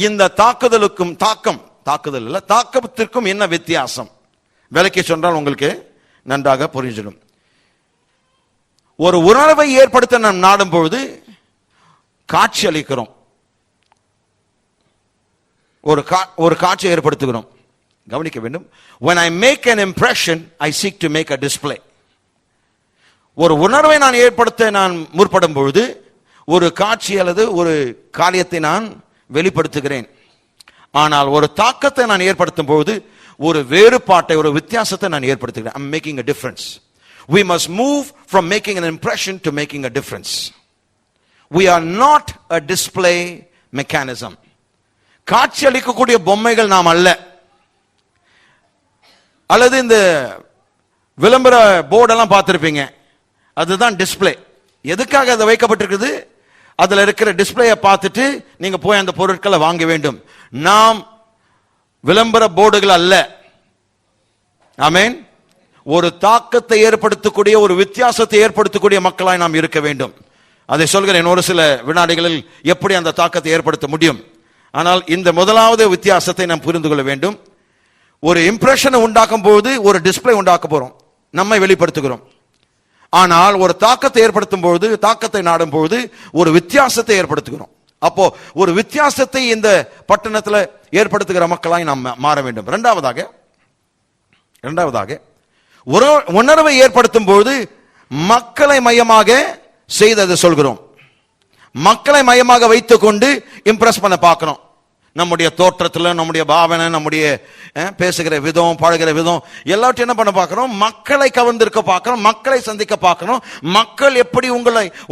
இந்த தாக்குதலுக்கும், தாக்குதல் இல்லை, தாக்கத்திற்கும் என்ன வித்தியாசம் விளக்கி சொன்னால் உங்களுக்கு நன்றாக புரிஞ்சிடும். ஒரு உணர்வை ஏற்படுத்த நாம் நாடும் பொழுது காட்சி அளிக்கிறோம், ஒரு காட்சியை ஏற்படுத்துகிறோம். கவனிக்க வேண்டும். when I make an impression I seek to make a display. ஒரு உணர்வை நான் ஏற்படுத்த நான் முற்படும் பொழுது ஒரு காட்சி அல்லது ஒரு காரியத்தை நான் வெளிப்படுத்துகிறேன். ஆனால் ஒரு தாக்கத்தை நான் ஏற்படுத்தும் பொழுது ஒரு வேறுபாட்டை, ஒரு வித்தியாசத்தை நான் ஏற்படுத்துகிறேன். I'm making a difference. We must move from making an impression to making a difference. We are not a display mechanism. காட்சி அளிக்கக்கூடிய பொம்மைகள் நாம் அல்ல. அல்லது இந்த விளம்பர போர்டெல்லாம் பார்த்திருப்பீங்க, அதுதான் டிஸ்பிளே. எதுக்காக அது வைக்கப்பட்டிருக்குது? அதுல இருக்கிற டிஸ்பிளேயை பார்த்துட்டு நீங்க போய் அந்த பொருட்களை வாங்க வேண்டும். நாம் விளம்பர போர்டுகள் அல்ல. ஆமென். ஒரு தாக்கத்தை ஏற்படுத்தக்கூடிய, ஒரு வித்தியாசத்தை ஏற்படுத்தக்கூடிய மக்களாய் நாம் இருக்க வேண்டும். அதை சொல்கிறேன் ஒரு சில வினாடிகளில் எப்படி அந்த தாக்கத்தை ஏற்படுத்த முடியும். ஆனால் இந்த முதலாவது வித்தியாசத்தை நாம் புரிந்து கொள்ள வேண்டும். ஒரு இம்ப்ரெஷனை உண்டாக்கும் போது ஒரு டிஸ்பிளே உண்டாக்க போறோம், நம்மை வெளிப்படுத்துகிறோம். ஆனால் ஒரு தாக்கத்தை ஏற்படுத்தும் பொழுது, தாக்கத்தை நாடும் பொழுது ஒரு வித்தியாசத்தை ஏற்படுத்துகிறோம். அப்போ ஒரு வித்தியாசத்தை இந்த பட்டணத்தில் ஏற்படுத்துகிற மக்களாய் நாம் மாற வேண்டும். இரண்டாவதாக ஒரு உணர்வை ஏற்படுத்தும் பொழுது மக்களை மையமாக செய்ததை சொல்கிறோம். மக்களை மையமாக வைத்துக் கொண்டு இம்ப்ரெஸ் பண்ண பார்க்கிறோம். நம்முடைய தோற்றத்தில், நம்முடைய பாவனை, நம்முடைய பேசுகிற விதம், பழகிற விதம் எல்லாத்தையும் என்ன பண்ண பார்க்கிறோம்? மக்களை கவர்ந்திருக்க பார்க்கிறோம், மக்களை சந்திக்க பார்க்கிறோம். மக்கள் எப்படி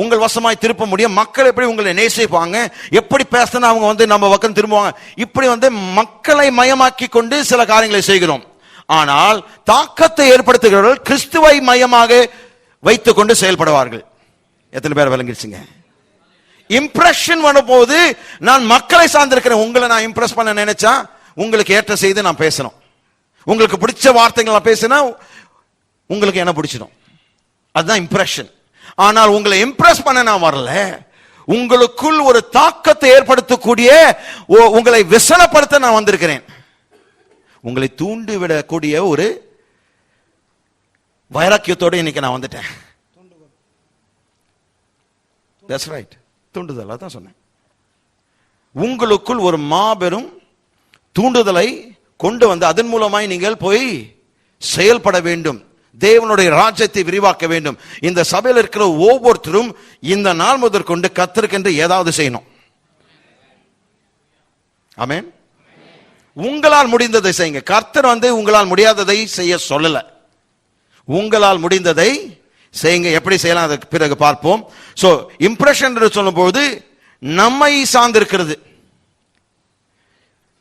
உங்கள் வசமாய் திருப்ப முடியும், மக்கள் எப்படி உங்களை நேசிப்பாங்க, எப்படி பேசினா அவங்க நம்ம பக்கம் திரும்புவாங்க, இப்படி மக்களை மையமாக்கி கொண்டு சில காரியங்களை செய்கிறோம். ஆனால் தாக்கத்தை ஏற்படுத்துகிறவர்கள் கிறிஸ்துவை மையமாக வைத்துக் கொண்டு செயல்படுவார்கள். எத்தனை பேர் விளங்கிடுச்சுங்க? இம்ப்ரெஷன் வரும்போது நான் மக்களை சார்ந்திருக்கிறேன். உங்களை நான் இம்ப்ரெஸ் பண்ண நினைச்சா உங்களுக்கு ஏற்ற செய்து நான் பேசணும். உங்களுக்கு பிடிச்ச வார்த்தைகள் நான் பேசினா உங்களுக்கு என்ன பிடிச்சிடும், அதுதான் இம்ப்ரெஷன். ஆனால் உங்களை இம்ப்ரெஸ் பண்ண நான் வரல. உங்களுக்குள் ஒரு தாக்கத்தை ஏற்படுத்தக்கூடிய, உங்களை விசனப்படுத்த நான் வந்திருக்கிறேன். உங்களை தூண்டி விடக்கூடிய ஒரு வைராக்கியத்தோடு இன்னைக்கு நான் வந்துட்டேன். That's right. தூண்டுதல் தான் சொன்னேன். உங்களுக்குள் ஒரு மாபெரும் தூண்டுதலை கொண்டு வந்து அதன் மூலமாய் நீங்கள் போய் செயல்பட வேண்டும். தேவனுடைய ராஜ்யத்தை விரிவாக்க வேண்டும். இந்த சபையில் இருக்கிற ஒவ்வொருத்தரும் இந்த நாள் முதற்கொண்டு கர்த்தருக்கென்று ஏதாவது செய்யணும். ஆமென். உங்களால் முடிந்ததை செய்யுங்க. கர்த்தர் உங்களால் முடியாததை செய்ய சொல்லல. உங்களால் முடிந்ததை செய்யுங்க. எப்படி செய்யலாம் அதுக்கு பிறகு பார்ப்போம். சோ இம்ப்ரெஷன் சொல்லும் போது நம்மை சார்ந்திருக்கிறது.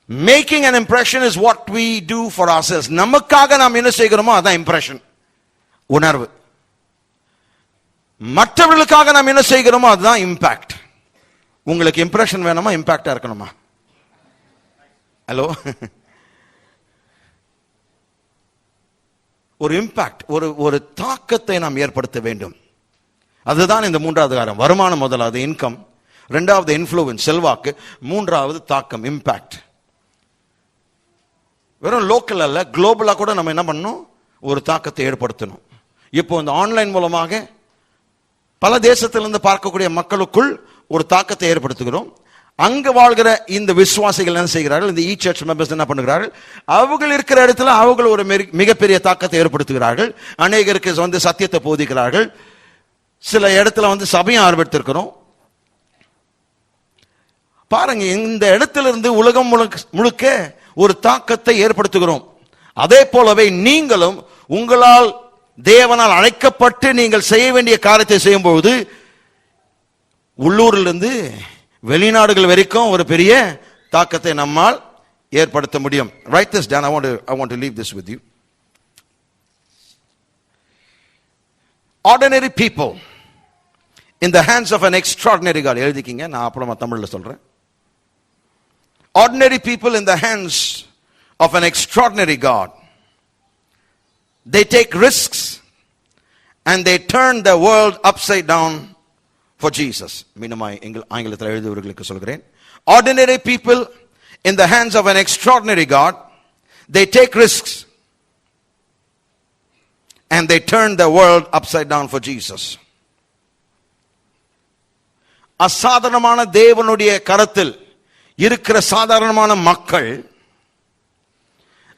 Making an impression is what we do for ourselves. நமக்காக நாம் என்ன செய்கிறோமோ அதான் இம்ப்ரெஷன், உணர்வு. மற்றவர்களுக்காக நாம் என்ன செய்கிறோமோ அதுதான் இம்பாக்ட். உங்களுக்கு இம்ப்ரெஷன் வேணுமா, இம்பாக்டா இருக்கணுமா? ஹலோ, ஒரு இம்பாக்ட், ஒரு தாக்கத்தை நாம் ஏற்படுத்த வேண்டும். அதுதான் இந்த மூன்றாவது காரணம். வருமானம் முதலாவது இன்கம், இரண்டாவது இன்ஃப்ளூயன்ஸ் செல்வாக்கு, மூன்றாவது தாக்கம் இம்பாக்ட். வெறும் லோக்கல் அல்ல, குளோபலா கூட நம்ம என்ன பண்ணணும், ஒரு தாக்கத்தை ஏற்படுத்தணும். இப்போ இந்த ஆன்லைன் மூலமாக பல தேசத்திலிருந்து பார்க்கக்கூடிய மக்களுக்குள் ஒரு தாக்கத்தை ஏற்படுத்துகிறோம். அங்கு வாழ்கிற இந்த விசுவாசிகள் என்ன செய்கிறார்கள், இந்த சர்ச் மெம்பர்ஸ் என்ன பண்ணுகிறார்கள், அவர்கள் இருக்கிற இடத்துல அவர்கள் ஒரு மிகப்பெரிய தாக்கத்தை ஏற்படுத்துகிறார்கள். அநேகருக்கு சத்தியத்தை போதிக்கிறார்கள். சில இடத்துல சபையும் ஆரம்பித்திருக்கிறோம். பாருங்க, இந்த இடத்துல இருந்து உலகம் முழுக்க ஒரு தாக்கத்தை ஏற்படுத்துகிறோம். அதே போலவே நீங்களும் உங்களால் தேவனால் அழைக்கப்பட்டு நீங்கள் செய்ய வேண்டிய காரியத்தை செய்யும் பொழுது உள்ளூரிலிருந்து வெளிநாடுகள் வரைக்கும் ஒரு பெரிய தாக்கத்தை நம்மால் ஏற்படுத்த முடியும். Write this down. I want to leave this with you. Ordinary people in the hands of an extraordinary God. எழுதிக்கீங்க, நான் அப்புறமா தமிழ்ல சொல்றேன். Ordinary people in the hands of an extraordinary God. They take risks and they turn the world upside down for Jesus. மீண்டும் ஆங்கிலத்தில் எழுதுவர்களுக்கு சொல்கிறேன். Ordinary people in the hands of an extraordinary God. They take risks. And they turn the world upside down for Jesus. அசாதாரணமான தேவனுடைய கரத்தில் இருக்கிற சாதாரணமான மக்கள்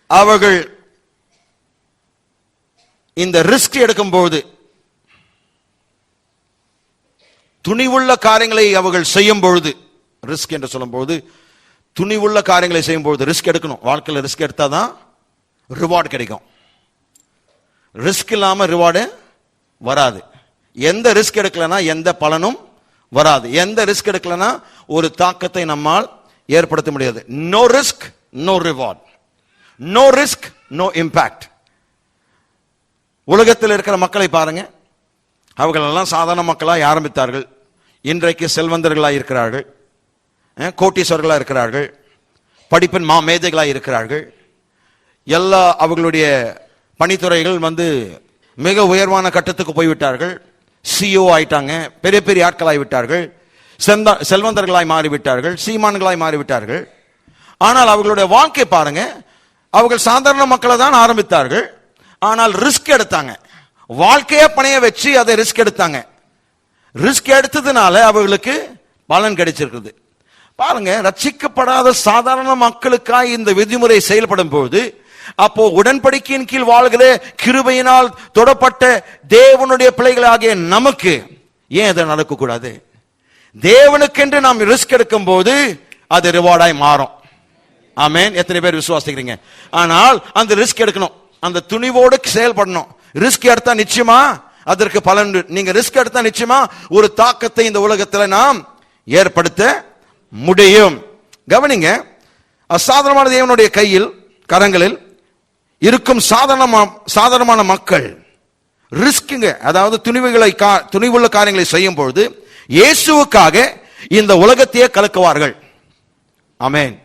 அவர்கள் இந்த ரிஸ்க் எடுக்கும்போது, துணிவுள்ள காரியங்களை அவர்கள் செய்யும் பொழுது, ரிஸ்க் என்று சொல்லும் பொழுது துணிவுள்ள காரியங்களை செய்யும் பொழுது, ரிஸ்க் எடுக்கணும். வாழ்க்கையில் ரிஸ்க் எடுத்தாதான் ரிவார்டு கிடைக்கும். ரிஸ்க் இல்லாம ரிவார்டு வராது. எந்த ரிஸ்க் எடுக்கலனா எந்த பலனும் வராது. எந்த ரிஸ்க் எடுக்கலனா ஒரு தாக்கத்தை நம்மால் ஏற்படுத்த முடியாது. No risk no reward, no risk no impact. உலகத்தில் இருக்கிற மக்களை பாருங்க, அவர்கள் எல்லாம் சாதாரண மக்களாய் ஆரம்பித்தார்கள். இன்றைக்கு செல்வந்தர்களாய் இருக்கிறார்கள், கோட்டீஸ்வரர்களாக இருக்கிறார்கள், படிப்பின் மேதைகளாக இருக்கிறார்கள். எல்லா அவர்களுடைய பணித்துறைகள் மிக உயர்வான கட்டத்துக்கு போய்விட்டார்கள். சிஓ ஆயிட்டாங்க, பெரிய பெரிய ஆட்களாய் விட்டார்கள், செல்வந்தர்களாய் மாறிவிட்டார்கள், சீமான்களாய் மாறிவிட்டார்கள். ஆனால் அவர்களுடைய வாழ்க்கை பாருங்க, அவர்கள் சாதாரண மக்களை தான் ஆரம்பித்தார்கள். ஆனால் ரிஸ்க் எடுத்தாங்க. வாழ்க்கையை பணைய வச்சு அதை ரிஸ்க் எடுத்தாங்க. ரிஸ்க் எடுத்ததுனால அவர்களுக்கு பலன் கிடைச்சிருக்குது. பாருங்க, ரட்சிக்கப்படாத சாதாரண மக்களுக்காய் இந்த விதிமுறை செயல்படும் போது, அப்போ உடன்படிக்கையின் கீழ் வாழ்கிற கிருபையினால் தொடப்பட்ட தேவனுடைய பிள்ளைகளாகிய நமக்கு ஏன் அதை நடக்கக்கூடாது? தேவனுக்கென்று நாம் ரிஸ்க் எடுக்கும் போது அது ரிவார்டாய் மாறும். ஆமென். எத்தனை பேர் விசுவாசிக்கிறீங்க? ஆனால் அந்த ரிஸ்க் எடுக்கணும், அந்த துணிவோடு செயல்படணும். ரிஸ்க் எடுத்தா நிச்சயமா அதற்கு பலன். நீங்க ரிஸ்க் எடுத்தா நிச்சயமா ஒரு தாக்கத்தை இந்த உலகத்தில் நாம் ஏற்படுத்த முடியும். கவனிங்க, அசாதாரணமான தேவனுடைய கையில் கரங்களில் இருக்கும் சாதாரணமான மக்கள் ரிஸ்க்குங்க, அதாவது துணிவுள்ள காரியங்களை செய்யும் பொழுது இயேசுவுக்காக இந்த உலகத்தையே கலக்குவார்கள். ஆமென்.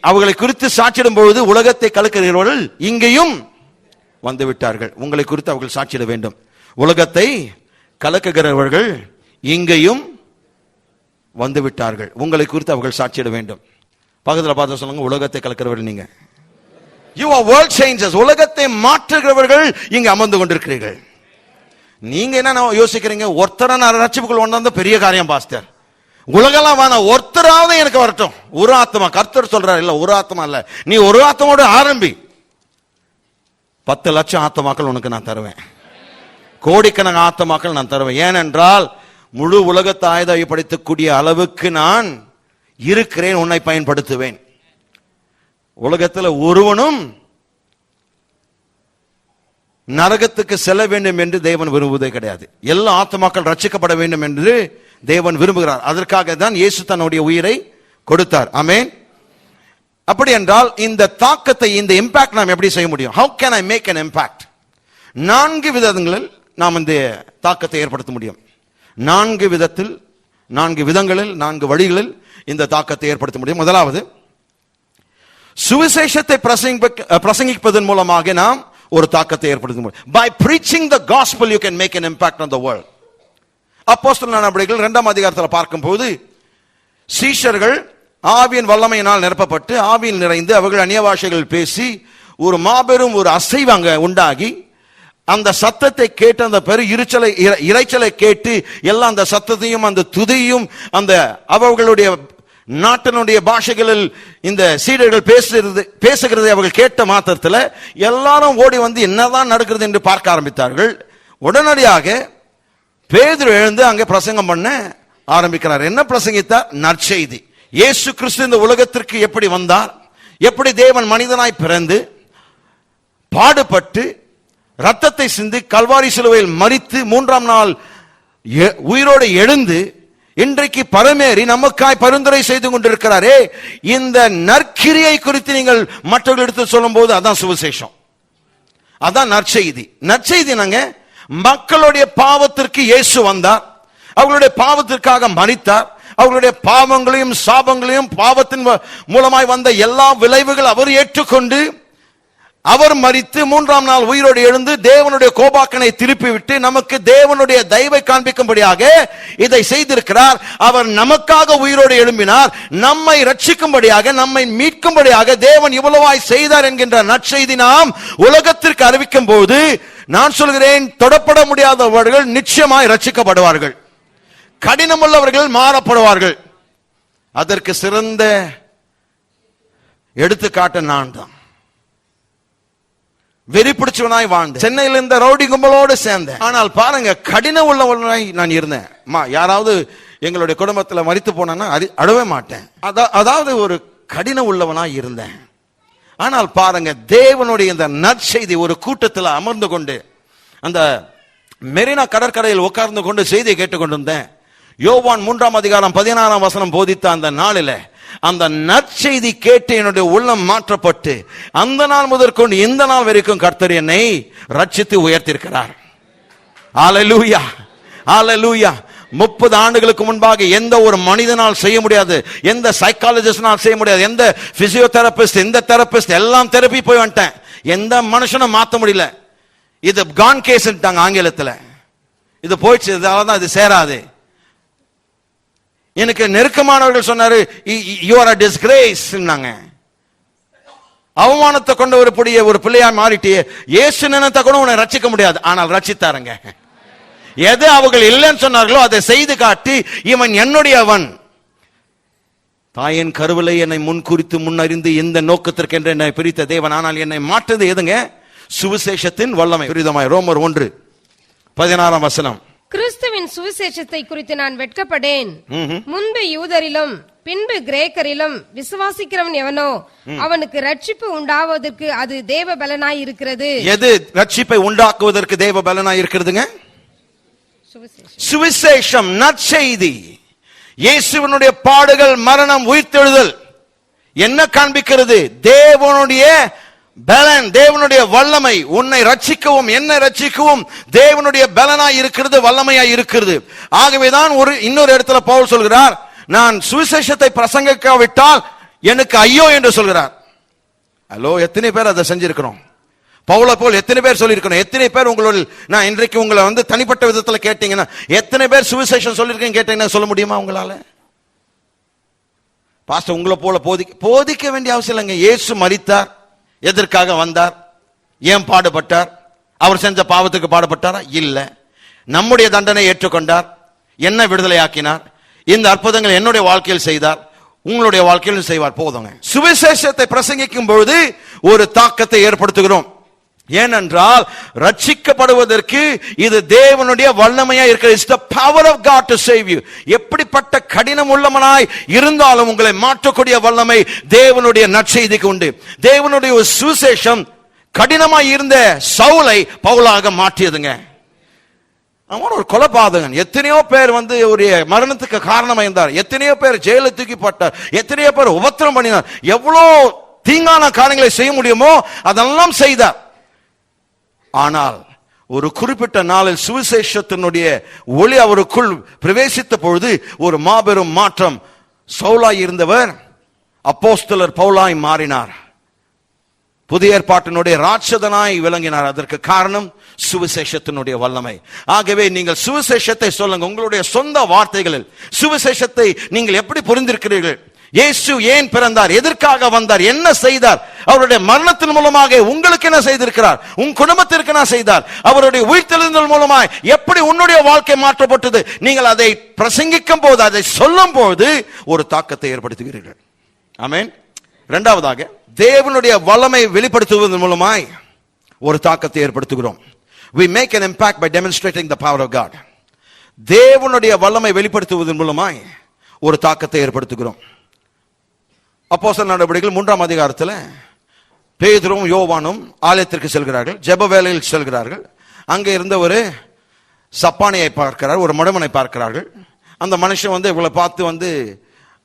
அவர்களை குறித்து சாட்சியிடும் பொழுது உலகத்தை கலக்கிறவர்கள் இங்கேயும் வந்து விட்டார்கள். உங்களை குறித்து அவர்கள் சாட்சியிட வேண்டும். உலகத்தை கலக்குகிறவர்கள் இங்கேயும் வந்து விட்டார்கள். உங்களை குறித்து அவர்கள் சாட்சியிட வேண்டும். பக்கத்தில் பார்த்து சொல்லுங்க, உலகத்தை கலக்கிறவர்கள் நீங்க. You are world changers. உலகத்தை மாற்றுகிறவர்கள் இங்க அமர்ந்து கொண்டிருக்கிறீர்கள். நீங்க என்ன யோசிக்கிறீங்க? ஒருத்தர நான் ரட்சிப்புக்குள் வந்தா பெரிய காரியம் பாஸ்டர். உலகெல்லாம் வேணா, ஒருத்தராவது எனக்கு வரட்டும். ஒரு ஆத்மா, கர்த்தர் சொல்றாரு, இல்ல ஒரு ஆத்மா இல்ல, நீ ஒரு ஆத்மாவோட ஆரம்பி. 10 லட்சம் ஆத்மாக்கள் உனக்கு நான் தருவேன். கோடிக்கணக்கான ஆத்மாக்கள் நான் தருவேன். ஏனென்றால் முழு உலகத்தை ஆயுதப்படுத்தக்கூடிய அளவுக்கு நான் இருக்கிறேன், உன்னை பயன்படுத்துவேன். உலகத்தில் ஒருவனும் நரகத்துக்கு செல்ல வேண்டும் என்று தேவன் விரும்புவதே கிடையாது. எல்லா ஆத்மாக்கள் ரட்சிக்கப்பட வேண்டும் என்று தேவன் விரும்புகிறார். அதற்காக தான் இயேசு தன்னுடைய உயிரை கொடுத்தார். ஆமென். அப்படி என்றால் இந்த தாக்கத்தை, இந்த இம்பாக்ட் நாம் எப்படி செய்ய முடியும்? How can I make an impact? 4 விதங்களில் நாம் இந்த தாக்கத்தை ஏற்படுத்த முடியும். 4 விதத்தில், 4 விதங்களில், 4 வழிகளில் இந்த தாக்கத்தை ஏற்படுத்த முடியும். முதலாவது, சுவிசேஷத்தை பிரசங்கிப்பதன் மூலமாக நாம் ஒரு தாக்கத்தை ஏற்படுத்த முடியும். By preaching the gospel you can make an impact on the world. அப்போஸ்தலர் நடவடிக்கைகள் 2ஆம் அதிகாரத்தில் பார்க்கும்போது, சீஷர்கள் ஆவியின் வல்லமையினால் நிரப்பப்பட்டு ஆவியில் நிறைந்து அவர்கள் அந்நிய பாஷைகள் பேசி ஒரு மாபெரும் ஒரு அசைவு அங்க உண்டாகி, அந்த சத்தத்தை கேட்டு, அந்த பெரு இரைச்சலை கேட்டு, எல்லாம் அந்த சத்தத்தையும் அந்த துதியும் அந்த அவர்களுடைய நாட்டினுடைய பாஷைகளில் இந்த சீடர்கள் பேசுகிறதை அவர்கள் கேட்ட மாத்திரத்தில் எல்லாரும் ஓடி வந்து என்னதான் நடக்கிறது என்று பார்க்க ஆரம்பித்தார்கள். உடனடியாக பேதுரு எழுந்து அங்கே பிரசங்கம் பண்ண ஆரம்பிக்கிறார். என்ன பிரசங்கித்தார்? நற்செய்தி. இயேசு கிறிஸ்து இந்த உலகத்திற்கு எப்படி வந்தார், எப்படி தேவன் மனிதனாய் பிறந்து பாடுபட்டு ரத்தத்தை சிந்தி கல்வாரி சிலுவையில் மரித்து 3ஆம் நாள் உயிரோடு எழுந்து இன்றைக்கு பரமேறி நமக்காய் பரிந்துரை செய்து கொண்டிருக்கிறாரே, இந்த நற்கிரியை குறித்து நீங்கள் மற்றவர்களிடத்து சொல்லும் போது அதான் சுவிசேஷம், அதான் நற்செய்தி. நற்செய்தி நாங்க மக்களுடைய பாவத்திற்கு இயேசு வந்தார், அவர்களுடைய பாவத்திற்காக மரித்தார், அவர்களுடைய பாவங்களையும் சாபங்களையும் பாவத்தின் மூலமாய் வந்த எல்லா விளைவுகள் அவர் ஏற்றுக்கொண்டு அவர் மரித்து மூன்றாம் நாள் உயிரோடு எழுந்து தேவனுடைய கோபாக்கனை திருப்பி விட்டு நமக்கு தேவனுடைய தயவை காண்பிக்கும்படியாக இதை செய்திருக்கிறார். அவர் நமக்காக உயிரோடு எழும்பினார். நம்மை ரட்சிக்கும்படியாக, நம்மை மீட்கும்படியாக தேவன் இவ்வளவாய் செய்தார் என்கின்ற நற்செய்தி நாம் உலகத்திற்கு அறிவிக்கும் போது, நான் சொல்கிறேன், தொடப்பட முடியாதவர்கள் நிச்சயமாய் ரட்சிக்கப்படுவார்கள். கடினமுள்ளவர்கள் மாறப்படுவார்கள். அதற்கு சிறந்த எடுத்துக்காட்டு நான் தான். வெறி பிடிச்சவனாய் வாழ்ந்தேன். சென்னையில் இந்த ரவுடி கும்பலோடு சேர்ந்தேன். ஆனால் பாருங்க, கடின உள்ளவனாய் நான் இருந்தேன். யாராவது எங்களுடைய குடும்பத்தில் மரித்து போனா அழவே மாட்டேன். அதாவது ஒரு கடின உள்ளவனாய் இருந்தேன். ஆனால் பாருங்க, தேவனுடைய இந்த நற்செய்தி ஒரு கூட்டத்தில் அமர்ந்து கொண்டு அந்த மெரினா கடற்கரையில் உட்கார்ந்து கொண்டு செய்தியை கேட்டுக்கொண்டிருந்தேன். யோவான் 3:16 போதித்த அந்த நாளில அந்த நற்செய்தி கேட்டு என்னுடைய உள்ளம் மாற்றப்பட்டு அந்த நாள் முதற்கொண்டு இந்த நாள் வரைக்கும் கர்த்தர் என்னை ரட்சித்து உயர்த்தியிருக்கிறார். ஹல்லேலூயா, ஹல்லேலூயா. 30 ஆண்டுகளுக்கு முன்பாக எந்த ஒரு மனிதனால் செய்ய முடியாது, எந்த சைக்காலஜிஸ்டால் செய்ய முடியாது, எந்த பிசியோதெரபிஸ்ட், எந்த தெரபிஸ்ட், எல்லாம் தெரப்பி போய் வந்துட்டேன். எந்த மனுஷனும் மாற்ற முடியல. இது கான் கேஸ் ஆங்கிலத்தில். இது போயிடுச்சு, இதனாலதான் இது சேராது. எனக்கு நெருக்கமானவர்கள் சொன்னாரு, யூ ஆர் a disgrace. அவமானத்தை கொண்ட ஒரு பிள்ளையா மாறிட்டு இயேசு நினைத்த கூட உன்னை ரட்சிக்க முடியாது. ஆனால் ரட்சித்தாருங்க. எது அவர்கள் இல்லைன்னு சொன்னார்களோ அதை செய்து காட்டி, இவன் என்னுடையவன். தாயின் கருவிலை என்னை முன்குறித்து முன்னறிந்து இந்த நோக்கத்திற்கு என்று என்னை பிரித்த தேவன். ஆனால் என்னை மாற்றது எதுங்க? சுவிசேஷத்தின் வல்லமை. புரியுதமாய்? ரோமர் 1:16. கிறிஸ்துவின் சுவிசேஷத்தை குறித்து நான் வெட்கப்படேன். முன்பு யூதரிலும் பின்பு கிரேக்கரிலும் விசுவாசிக்கிறவன் எவனோ அவனுக்கு ரட்சிப்பு உண்டாவதற்கு அது தேவ பலனாய் இருக்கிறது. எது ரட்சிப்பை உண்டாக்குவதற்கு தேவ பலனாய் இருக்கிறதுங்க? சுவிசேஷம், நற்செய்தி. இயேசுவினுடைய பாடுகள், மரணம், உயிர்த்தெழுதல் என்ன காண்பிக்கிறது? தேவனுடைய பலன், தேவனுடைய வல்லமை. உன்னை ரட்சிக்கவும் என்னை ரட்சிக்கவும் தேவனுடைய பலனாய் இருக்கிறது, வல்லமையாய் இருக்கிறது. ஆகவேதான் இன்னொரு இடத்துல பவுல் சொல்கிறார், நான் சுவிசேஷத்தை பிரசங்கிக்காவிட்டால் எனக்கு ஐயோ என்று சொல்கிறார். ஹலோ, எத்தனை பேர் அதை செஞ்சிருக்கிறோம்? பவுலை போல் எத்தனை பேர் சொல்லியிருக்கணும்? எத்தனை பேர் உங்களோட, நான் இன்றைக்கு உங்களை தனிப்பட்ட விதத்தில் கேட்டீங்கன்னா எத்தனை பேர் சுவிசேஷம் சொல்லியிருக்கேன் கேட்டீங்கன்னா சொல்ல முடியுமா உங்களால? பாஸ்டர் உங்களை போல போதிக்க வேண்டிய அவசியம் இல்லைங்க. இயேசு மரித்தார், எதற்காக வந்தார், ஏன் பாடுபட்டார்? அவர் செஞ்ச பாவத்துக்கு பாடுபட்டாரா? இல்ல. நம்முடைய தண்டனை ஏற்றுக்கொண்டார், என்ன விடுதலை ஆக்கினார். இந்த அற்புதங்கள் என்னுடைய வாழ்க்கையில் செய்தார், உங்களுடைய வாழ்க்கையில் செய்வார். போதுங்க. சுவிசேஷத்தை பிரசங்கிக்கும் பொழுது ஒரு தாக்கத்தை ஏற்படுத்துகிறோம். ஏனென்றால் ரட்சிக்கப்படுவதற்கு இது தேவனுடைய வல்லமையா இருக்கிறது. It's the power of God to save you. எப்படிப்பட்ட கடினம் உள்ளவனாய் இருந்தாலும் உங்களை மாற்றக்கூடிய வல்லமை தேவனுடைய நற்செய்திக்கு உண்டு. தேவனுடைய ஒரு சுவிசேஷம் கடினமாய் இருந்த சவுலை பவுலாக மாற்றியதுங்க. அவன் ஒரு கொலைபாதகன். எத்தனையோ பேர் ஒரு மரணத்துக்கு காரணமாக இருந்தார். எத்தனையோ பேர் ஜெயில தூக்கிப்பட்டார். எத்தனையோ பேர் உபத்திரம் பண்ணினார். எவ்வளோ தீங்கான காரியங்களை செய்ய முடியுமோ அதெல்லாம் செய்தார். ஆனால் ஒரு குறிப்பிட்ட நாளில் சுவிசேஷத்தினுடைய ஒளி அவருக்குள் பிரவேசித்த பொழுது ஒரு மாபெரும் மாற்றம். சவுலாய் இருந்தவர் அப்போஸ்தலர் பவுலாய் மாறினார். புதிய ஏற்பாட்டினுடைய ராட்சதனாய் விளங்கினார். அதற்கு காரணம் சுவிசேஷத்தினுடைய வல்லமை. ஆகவே நீங்கள் சுவிசேஷத்தை சொல்லுங்க. உங்களுடைய சொந்த வார்த்தைகளில் சுவிசேஷத்தை நீங்கள் எப்படி புரிந்திருக்கிறீர்கள்? இயேசு ஏன் பிறந்தார், எதற்காக வந்தார், என்ன செய்தார், அவருடைய மரணத்தின் மூலமாக உங்களுக்கு என்ன செய்திருக்கிறார், உன் குடும்பத்திற்கு என்ன செய்தார், அவருடைய உயிர்த்தெழுதல் மூலமாய் எப்படி உன்னுடைய வாழ்க்கை மாற்றப்பட்டது. நீங்கள் அதை பிரசங்கிக்கும் போது, அதை சொல்லும் போது ஒரு தாக்கத்தை ஏற்படுத்துகிறீர்கள். ஆமென். இரண்டாவதாக, தேவனுடைய வல்லமை வெளிப்படுத்துவதன் மூலமாய் ஒரு தாக்கத்தை ஏற்படுத்துகிறோம். We make an impact by demonstrating the power of God. தேவனுடைய வல்லமை வெளிப்படுத்துவதன் மூலமாய் ஒரு தாக்கத்தை ஏற்படுத்துகிறோம். அப்போஸ்தலர் நடவடிக்கைகள் 3 பேதுரும் யோவானும் ஆலயத்திற்கு செல்கிறார்கள். ஜெப வேளையில் செல்கிறார்கள். அங்கே இருந்த ஒரு சப்பானியை பார்க்கிறார், ஒரு மடமனை பார்க்கிறார்கள். அந்த மனுஷன் இவங்களை பார்த்து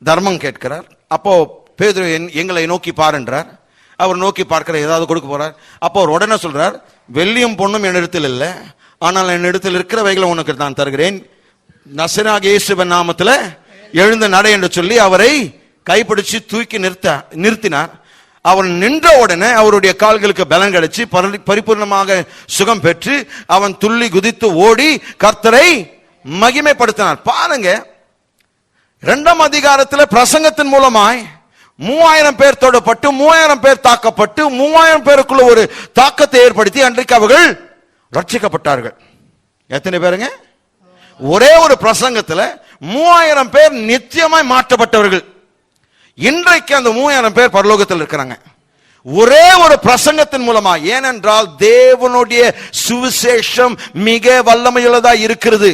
தர்மம் கேட்கிறார். அப்போ பேதுரு எங்களை நோக்கி பாருன்றார். அவர் நோக்கி பார்க்கிற, ஏதாவது கொடுக்க போறார். அப்போ அவர் உடனே சொல்றார், வெள்ளியும் பொண்ணும் என்னிடத்தில் இல்லை, ஆனால் என்னிடத்தில் இருக்கிறவைகளை உனக்கு நான் தருகிறேன். நசரேயனாகிய இயேசுவின் நாமத்தில் எழுந்து நட என்று சொல்லி அவரை கைப்பிடிச்சு தூக்கி நிறுத்தினார். அவன் நின்ற உடனே அவருடைய கால்களுக்கு பலன் கிடைச்சு பரிபூர்ணமாக சுகம் பெற்று அவன் துள்ளி குதித்து ஓடி கர்த்தரை மகிமைப்படுத்தினார். பாருங்க, 2ஆம் அதிகாரத்தில் பிரசங்கத்தின் மூலமாய் 3000 பேர் தொடப்பட்டு 3000 பேர் தாக்கப்பட்டு 3000 பேருக்குள்ள ஒரு தாக்கத்தை ஏற்படுத்தி அன்றைக்கு அவர்கள் ரட்சிக்கப்பட்டார்கள். எத்தனை பேருங்க? ஒரே ஒரு பிரசங்கத்தில் 3000 பேர் நித்தியமாய் மாற்றப்பட்டவர்கள். இன்றைக்கு அந்த 3000 பேர் பரலோகத்தில் இருக்கிறாங்க, ஒரே ஒரு பிரசங்கத்தின் மூலமா. ஏனென்றால் தேவனுடைய சுவிசேஷம் மிக வல்லமையுள்ளதா இருக்கிறது.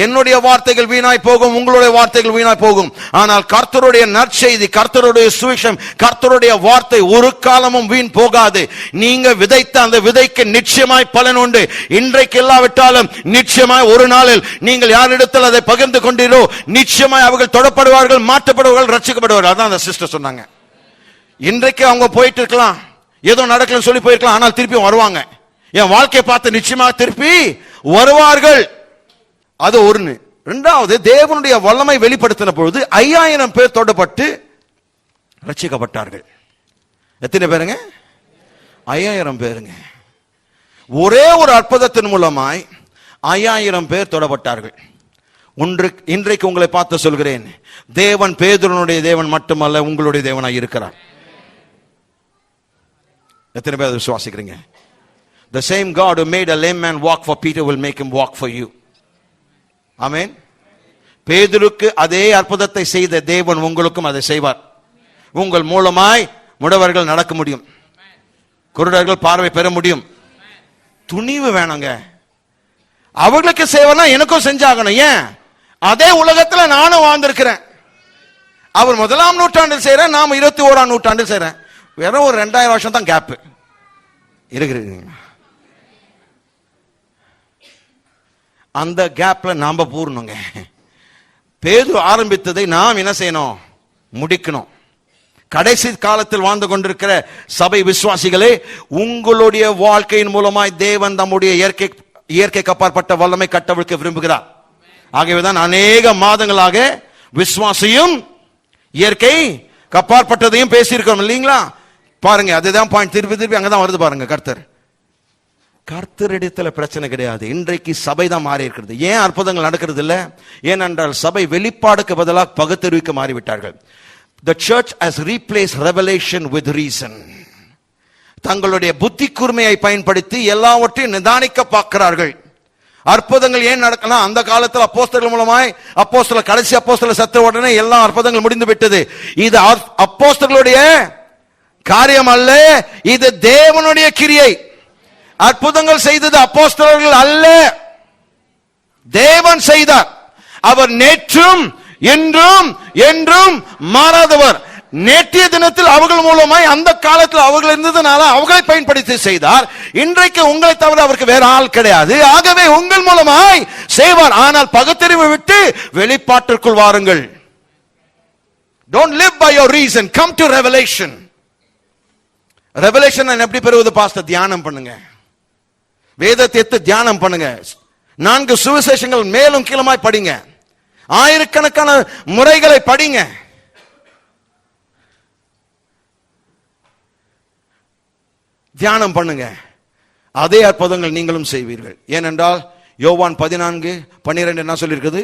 என்னுடைய வார்த்தைகள் வீணாய் போகும், உங்களுடைய வார்த்தைகள் வீணாய் போகும். ஆனால் கர்த்தருடைய நற்செய்தி, கர்த்தருடைய சுவிசேஷம், கர்த்தருடைய வார்த்தை ஒரு காலமும் வீண் போகாது. நீங்க விதைத்த அந்த விதைக்கு நிச்சயமாய் பலன் உண்டு. இன்றைக்கு இல்லாவிட்டாலும் நிச்சயமாய் ஒரு நாளில் நீங்கள் யாரிடத்தில் அதை பகிர்ந்து கொண்டீரோ நிச்சயமாய் அவர்கள் தொடப்படுவார்கள், மாற்றப்படுவார்கள், ரட்சிக்கப்படுவார்கள். அதான் அந்த சிஸ்டர் சொன்னாங்க. இன்றைக்கு அவங்க போயிட்டு இருக்கலாம், ஏதோ நடக்கலன்னு சொல்லி போயிருக்கலாம், ஆனால் திருப்பி வருவாங்க. என் வாழ்க்கையை பார்த்து நிச்சயமாக திருப்பி வருவார்கள். அது ஒன்று. இரண்டாவது, தேவனுடைய வல்லமை வெளிப்படுத்தின பொழுது 5000 பேர் தொடப்பட்டு ரட்சிக்கப்பட்டார்கள். எத்தனை பேருங்க? 5000 பேருங்க. ஒரே ஒரு அற்புதத்தின் மூலமாய் 5000 பேர் தொடப்பட்டார்கள். இன்றைக்கு உங்களை பார்த்து சொல்கிறேன், தேவன் பேதுருனுடைய தேவன் மட்டுமல்ல, உங்களுடைய தேவனாய் இருக்கிறார். எத்தனை பேர் விசுவாசிக்கிறீங்க? The same God who made a lame man walk for Peter will make him walk for you. ஆமென். பேதுருக்கு அதே அற்புதத்தை செய்த தேவன் உங்களுக்கும் அதை செய்வார். உங்கள் மூலமாய் முடவர்கள் நடக்க முடியும், குருடர்கள் பார்வை பெற முடியும். துணிவு வேணுங்க. அவர்களுக்கு செய்வனா எனக்கும் செஞ்சாகணும். ஏன்? அதே உலகத்தில் நானும் வாழ்ந்திருக்கிறேன். அவர் 1ஆம் நூற்றாண்டில் செய்யறேன், நாம 21ஆம் நூற்றாண்டில் செய்யறேன். வெறும் ஒரு 2000 வருஷம் தான் கேப் இருக்கிறீங்க. அந்த கேப்ல நாம பூர்ணுங்க. பேதுரு ஆரம்பித்ததை நாம் என்ன செய்யணும்? முடிக்கணும். கடைசி காலத்தில் வாழ்ந்து கொண்டிருக்கிற சபை விசுவாசிகளே, உங்களுடைய வாழ்க்கையின் மூலமாய் தேவன் நம்முடைய இயற்கைக்கு அப்பாற்பட்ட வல்லமை கட்டவிழ்க்க விரும்புகிறார். ஆகவேதான் அநேக மாதங்களாக விசுவாசியும் இயற்கை அப்பாற்பட்டதையும் பேசியிருக்கோம் இல்லைங்களா? பாருங்க, அதுதான் பாயிண்ட். திருப்பி திருப்பி அங்கதான் வருது பாருங்க. கர்த்தரிடத்துல பிரச்சனை கிடையாது. இன்றைக்கு சபை தான் மாறி இருக்கிறது. ஏன் அற்புதங்கள் நடக்கிறது இல்லை? ஏனென்றால் சபை வெளிப்பாடுக்கு பதிலாக பகுத்தறிவுக்கு மாறிவிட்டார்கள். The church has replaced revelation with reason. தங்களுடைய புத்தி கூர்மையை பயன்படுத்தி எல்லாவற்றையும் நிதானிக்க பார்க்கிறார்கள். அற்புதங்கள் ஏன் நடக்கலாம்? அந்த காலத்தில் அப்போஸ்தலர்கள் மூலமாய் கடைசி அப்போஸ்தலர் செத்த உடனே எல்லா அற்புதங்கள் முடிந்து விட்டது. இது அப்போஸ்தலர்களுடைய காரியம் அல்ல, இது தேவனுடைய கிரியை. அற்புதங்கள் செய்தது அப்போஸ்தலர்கள் அல்ல, தேவன் செய்தார். அவர் நேற்றும் இன்றும் என்றும் மாறாதவர். நேற்றைய தினத்தில் அவர்கள் மூலமாய் அந்த காலத்தில் அவர்கள் இருந்ததுனால அவர்களை பயன்படுத்தி செய்தார். இன்றைக்கு உங்களை தவிர அவருக்கு வேற ஆள் கிடையாது. ஆகவே உங்கள் மூலமாய் செய்வார். ஆனால் பகுத்தறிவு விட்டு வெளிப்பாட்டிற்குள் வாருங்கள். Don't live by your reason. Come to revelation. Revelation எப்படி பெறுவது பாஸ்டர்? தியானம் பண்ணுங்க, வேதத்தை தியானம் பண்ணுங்க, 4 சுவிசேஷங்கள் மேலும் கீழுமாய் படிங்க, ஆயிரக்கணக்கான முறைகளை படிங்க. தியானம் பண்ணுங்க. அதே அற்புதங்கள் நீங்களும் செய்வீர்கள். ஏனென்றால் யோவான் 14:12 என்ன சொல்லியிருக்குது?